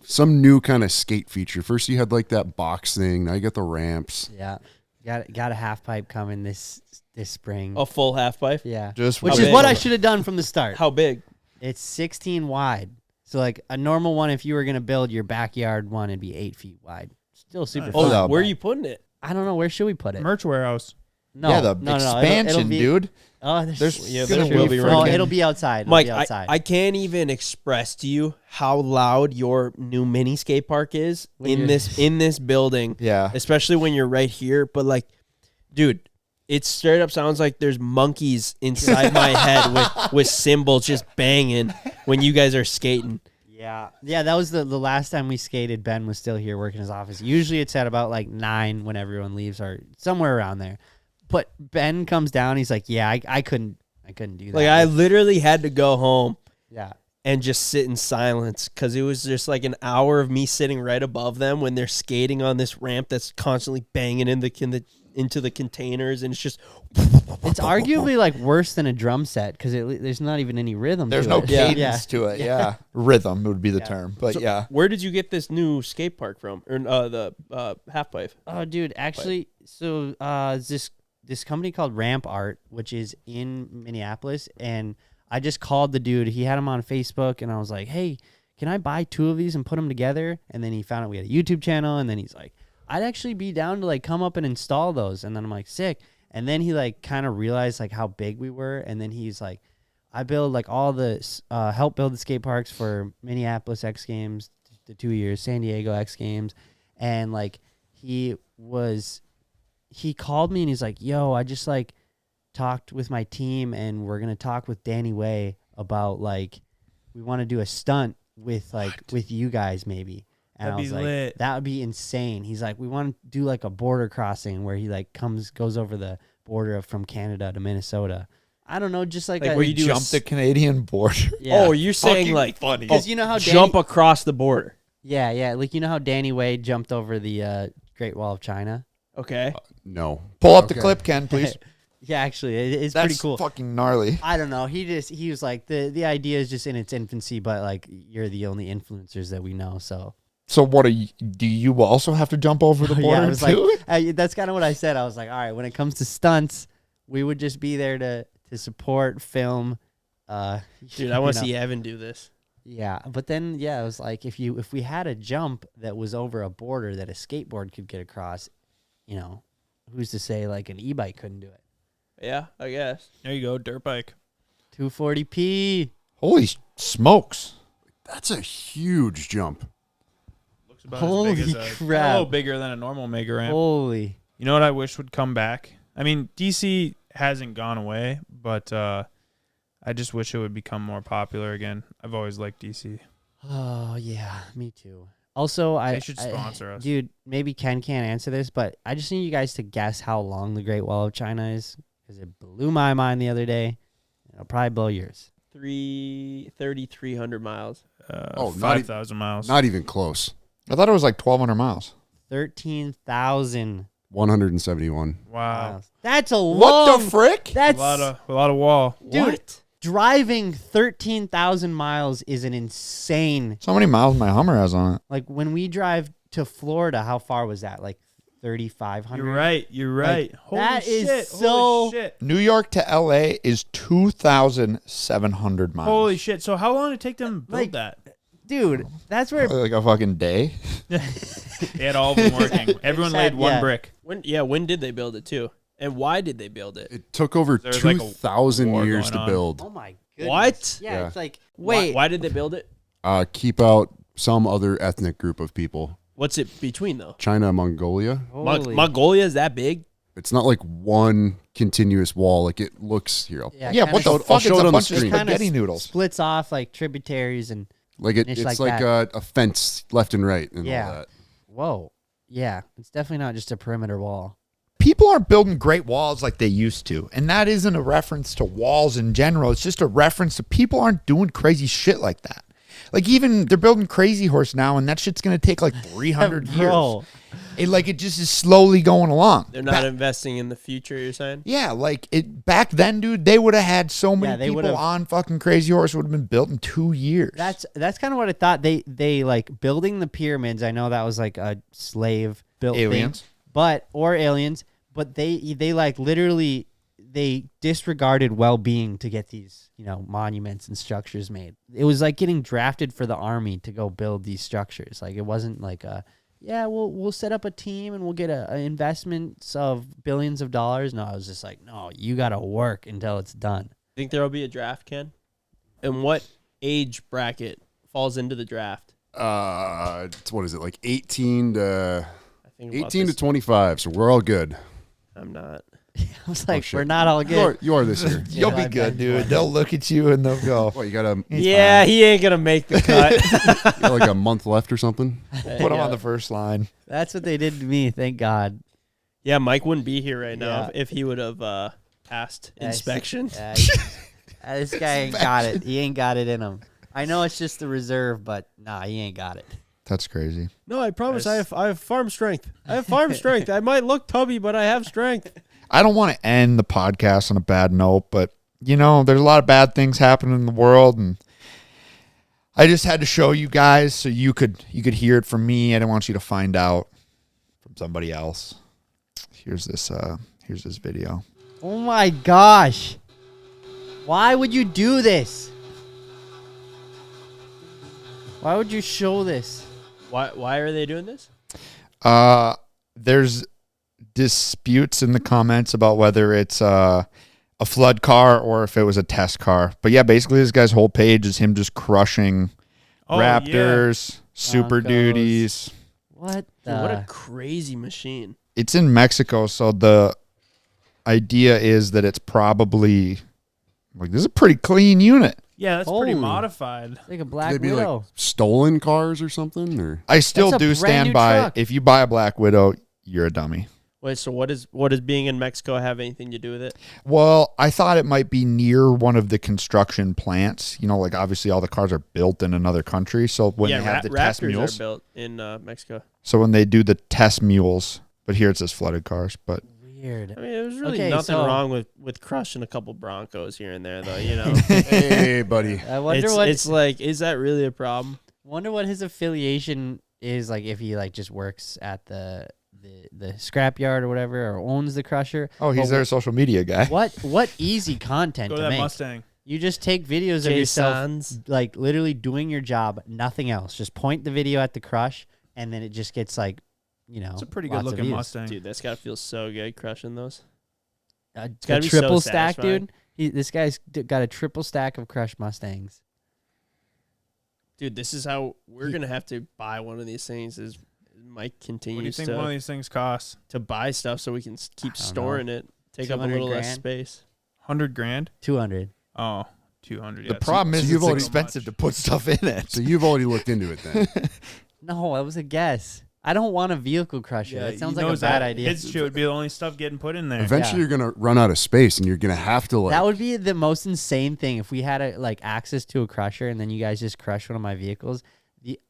C: some new kind of skate feature. First, you had like that box thing. Now you got the ramps.
A: Yeah, got a half pipe coming this spring.
B: A full half pipe?
A: Yeah,
E: Just
A: which
B: how
A: is
B: big?
A: what I should have done from the start.
B: How big?
A: It's 16 wide. So like a normal one, if you were gonna build your backyard one, it'd be 8 feet wide. Still super
B: Oh,
A: fun.
E: no.
B: where are you putting it?
A: I don't know, where should we put it?
D: Merch warehouse.
A: No,
E: yeah, the
A: no,
E: expansion,
A: it'll be,
E: dude.
A: Oh,
E: There's
B: Yeah,
E: gonna
B: there will be
A: No,
B: freaking-
A: it'll be outside. It'll
B: Mike,
A: be outside.
B: I can't even express to you how loud your new mini skate park is
A: When
B: in
A: you're-
B: this building.
E: Yeah.
B: Especially when you're right here. But like, dude, it straight up sounds like there's monkeys inside my head with cymbals just banging when you guys are skating.
A: Yeah, that was the last time we skated. Ben was still here working his office. Usually it's at about like 9 when everyone leaves, or somewhere around there. But Ben comes down. He's like, "Yeah, I couldn't do that."
B: Like, I literally had to go home
A: yeah,
B: and just sit in silence because it was just like an hour of me sitting right above them when they're skating on this ramp that's constantly banging into the containers, and it's just
A: it's arguably like worse than a drum set because there's not even any rhythm.
E: There's
A: to
E: no
A: it.
E: cadence to it. Yeah. Rhythm would be the term. But
B: So,
E: yeah.
B: Where did you get this new skate park from, or the half pipe?
A: Oh, dude, actually, so this company called Ramp Art, which is in Minneapolis, and I just called the dude. He had him on Facebook, and I was like, "Hey, can I buy 2 of these and put them together?" And then he found out we had a YouTube channel, and then he's like, "I'd actually be down to like come up and install those." And then I'm like, "Sick." And then he like kind of realized like how big we were, and then he's like, "I build like all the help build the skate parks for Minneapolis X Games, the 2 years, San Diego X Games," and like he called me and he's like, "Yo, I just like talked with my team and we're gonna talk with Danny Way about like we want to do a stunt with like with you guys maybe." And
D: That'd
A: I was
D: be
A: like,
D: lit.
A: "That would be insane." He's like, "We want to do like a border crossing where he like goes over the border from Canada to Minnesota." I don't know, just like,
B: Like
A: a,
B: where you do
E: Jump the Canadian border.
A: yeah.
B: Oh, you're saying
E: Fucking
B: like
E: funny.
A: Because you know how
B: jump
A: Danny,
B: across the border?
A: yeah, like you know how Danny Way jumped over the Great Wall of China.
B: Okay.
C: No.
E: Pull up the
C: Okay.
E: clip, Ken, please.
A: Yeah, actually, it's
E: That's
A: pretty cool.
E: fucking gnarly.
A: I don't know. He was like the idea is just in its infancy, but like you're the only influencers that we know. So
E: So what do you also have to jump over the border
A: yeah, I was
E: too?
A: like, that's kind of what I said. I was like, all right, when it comes to stunts, we would just be there to support, film.
B: Dude, I want to see Evan do this.
A: Yeah, but then yeah, it was like if we had a jump that was over a border that a skateboard could get across, you know, who's to say like an e-bike couldn't do it?
B: Yeah, I guess.
D: There you go, dirt bike.
A: 240p.
E: Holy smokes.
C: That's a huge jump.
D: Looks about
A: Holy
D: as big as a
A: crap.
D: little bigger than a normal mega ramp.
A: Holy.
D: You know what I wish would come back? I mean, DC hasn't gone away, but I just wish it would become more popular again. I've always liked DC.
A: Oh yeah, me too. Also,
D: They should sponsor us.
A: Dude, maybe Ken can't answer this, but I just need you guys to guess how long the Great Wall of China is, because it blew my mind the other day. It'll probably blow yours.
B: 3,300 miles.
C: not
D: 5,000 miles.
C: Not even close.
E: I thought it was like 1,200 miles.
A: 13,000
C: 171.
D: Wow.
A: miles. That's a
E: What
A: long.
E: the frick?
A: That's
D: A lot of wall.
A: dude.
B: What?
A: Driving 13,000 miles is an insane.
E: So many miles my Hummer has on it.
A: Like when we drive to Florida, how far was that? Like 3,500.
D: You're right. You're right. Holy
A: that is
D: shit.
A: so-
D: Holy shit.
E: New York to LA is 2,700 miles.
D: Holy shit. So how long did it take them to build
A: Like-
D: that?
A: Dude, that's where
E: Like a fucking day.
D: They had all of them working. Everyone laid one
A: yeah.
D: brick.
B: When did they build it too? And why did they build it?
C: It took over
D: There's like a
C: 2,000
D: war
C: years
D: going
C: to
D: on.
C: build.
A: Oh my goodness.
B: What?
A: Yeah,
C: Yeah.
A: it's like wait.
B: Why did they build it?
C: Keep out some other ethnic group of people.
B: What's it between though?
C: China, Mongolia.
A: Holy-
B: Mongolia is that big?
C: It's not like one continuous wall. Like it looks here.
E: Yeah,
A: kinda
E: what the
C: I'll
E: fuck?
C: show
E: It's
C: it
E: a
C: on the
E: bunch of
C: screen.
A: kinda
E: spaghetti noodles.
A: splits off like tributaries and
C: Like
A: It's
C: it's
A: like
C: like a fence left and right and
A: Yeah.
C: all that.
A: whoa. Yeah, it's definitely not just a perimeter wall.
E: People aren't building great walls like they used to. And that isn't a reference to walls in general. It's just a reference to people aren't doing crazy shit like that. Like even they're building Crazy Horse now, and that shit's gonna take like 300 years.
A: Bro.
E: It just is slowly going along.
B: They're not investing in the future, you're saying?
E: Yeah, like it back then, dude. They would have had so many
A: Yeah, they
E: people
A: would've-
E: on fucking Crazy Horse would have been built in 2 years.
A: That's kind of what I thought. They like building the pyramids. I know that was like a slave built
E: Aliens.
A: thing, or aliens. But they like literally they disregarded well-being to get these monuments and structures made. It was like getting drafted for the army to go build these structures. Like it wasn't like we'll set up a team and we'll get a investments of billions of dollars. No, I was just like, no, you got to work until it's done.
B: Think there'll be a draft, Ken? And what age bracket falls into the draft?
C: What is it? Like 18 to
B: I think about
C: 18 to
B: this.
C: 25. So we're all good.
B: I'm not.
A: I was like,
C: shit.
A: we're not all good.
C: You are this year.
E: You'll be
A: I've
E: good,
A: been
E: dude. They'll look at you and they'll go,
C: What, you got a
B: Yeah, he ain't gonna make the cut.
C: you got like a month left or something?
E: put him on the first line.
A: That's what they did to me. Thank God.
B: Yeah, Mike wouldn't be here right now
A: Yeah.
B: if he would have passed inspection.
A: Yeah, this guy ain't got it. He ain't got it in him. I know it's just the reserve, but nah, he ain't got it.
E: That's crazy.
B: No, I promise I have farm strength. I have farm strength. I might look tubby, but I have strength.
E: I don't want to end the podcast on a bad note, but there's a lot of bad things happening in the world, and I just had to show you guys so you could hear it from me. I didn't want you to find out from somebody else. Here's this video.
A: Oh my gosh. Why would you do this? Why would you show this?
B: Why are they doing this?
E: There's disputes in the comments about whether it's a flood car or if it was a test car. But yeah, basically this guy's whole page is him just crushing Raptors, Super
A: Broncos.
E: Duties.
A: What the?
B: Dude, what a crazy machine.
E: It's in Mexico, so the idea is that it's probably like this is a pretty clean unit.
D: Yeah, that's pretty
A: Holy.
D: modified.
A: Like a
C: Could
A: Black
C: they be
A: Widow.
C: like stolen cars or something? Or
E: I still
A: That's a
E: do
A: brand
E: stand
A: new
E: by
A: truck.
E: if you buy a Black Widow, you're a dummy.
B: Wait, so what does being in Mexico have anything to do with it?
E: Well, I thought it might be near one of the construction plants. Like obviously all the cars are built in another country. So when they have the test
B: Raptors
E: mules,
B: are built in Mexico.
E: so when they do the test mules, but here it says flooded cars. But
A: Weird.
B: I mean, there's really
A: Okay,
B: nothing
A: so-
B: wrong with crushing a couple Broncos here and there, though.
C: hey, buddy.
A: I wonder
B: it's like, is that really a problem?
A: wonder what his affiliation is, like if he like just works at the scrapyard or whatever, or owns the crusher.
E: oh, he's
A: But
E: their social media guy.
A: What easy content
D: Go to
A: to
D: that
A: make.
D: Mustang.
A: You just take videos of yourself
B: Jason's.
A: like literally doing your job, nothing else. Just point the video at the crush, and then it just gets like,
D: It's a pretty
A: lots
D: good
A: of
D: looking
A: views.
D: Mustang.
B: Dude, that's gotta feel so good crushing those.
A: It's
B: gotta
A: a
B: be so
A: triple stack,
B: satisfying.
A: dude. This guy's got a triple stack of crushed Mustangs.
B: Dude, this is how we're gonna have to buy one of these things. Is Mike
D: What do you
B: continues
D: think one of
B: to
D: these things costs?
B: buy stuff so we can keep
A: I don't
B: storing it, take up a
A: 200
B: little less
A: grand?
B: space.
D: 100 grand?
A: 200.
D: Oh, 200.
E: The
D: Yeah,
E: problem
C: so
E: is
C: you've
E: it's
C: already-
E: expensive to put stuff in it.
C: So you've already looked into it then.
A: No, that was a guess. I don't want a vehicle crusher.
D: Yeah,
A: that sounds
D: he
A: like a
D: knows
A: bad
D: that
A: idea.
D: His shit would be the only stuff getting put in there.
C: Eventually, you're gonna run out of space, and you're gonna have to like.
A: That would be the most insane thing if we had like access to a crusher and then you guys just crush one of my vehicles.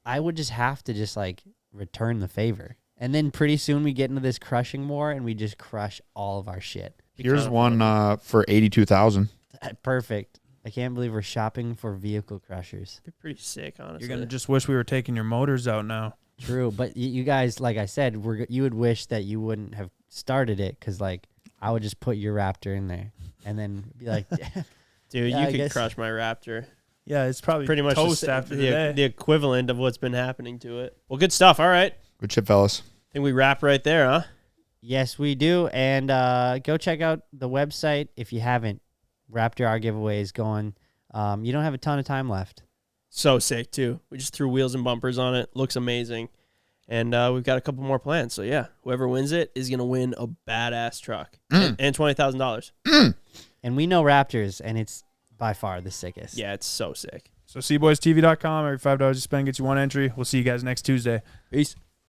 A: I would just have to just like return the favor, and then pretty soon we get into this crushing war and we just crush all of our shit.
E: Here's one for $82,000.
A: Perfect. I can't believe we're shopping for vehicle crushers.
B: They're pretty sick, honestly.
D: You're gonna just wish we were taking your motors out now.
A: True, but you guys, like I said, you would wish that you wouldn't have started it because, like, I would just put your Raptor in there and then be like,
B: dude,
A: yeah,
B: you
A: I
B: could
A: guess-
B: crush my Raptor.
D: Yeah, it's probably
B: Pretty much
D: toast after today.
B: the equivalent of what's been happening to it. Well, good stuff. All right.
E: Good shit, fellas.
B: I think we wrap right there, huh?
A: yes, we do. And go check out the website if you haven't. Raptor R giveaway is going. You don't have a ton of time left.
B: So sick, too. We just threw wheels and bumpers on it. Looks amazing. And we've got a couple more plans. So, yeah, whoever wins it is going to win a badass truck and $20,000.
A: And we know Raptors, and it's by far the sickest.
B: Yeah, it's so sick.
D: So CboysTV.com, every $5 you spend gets you one entry. We'll see you guys next Tuesday.
B: Peace.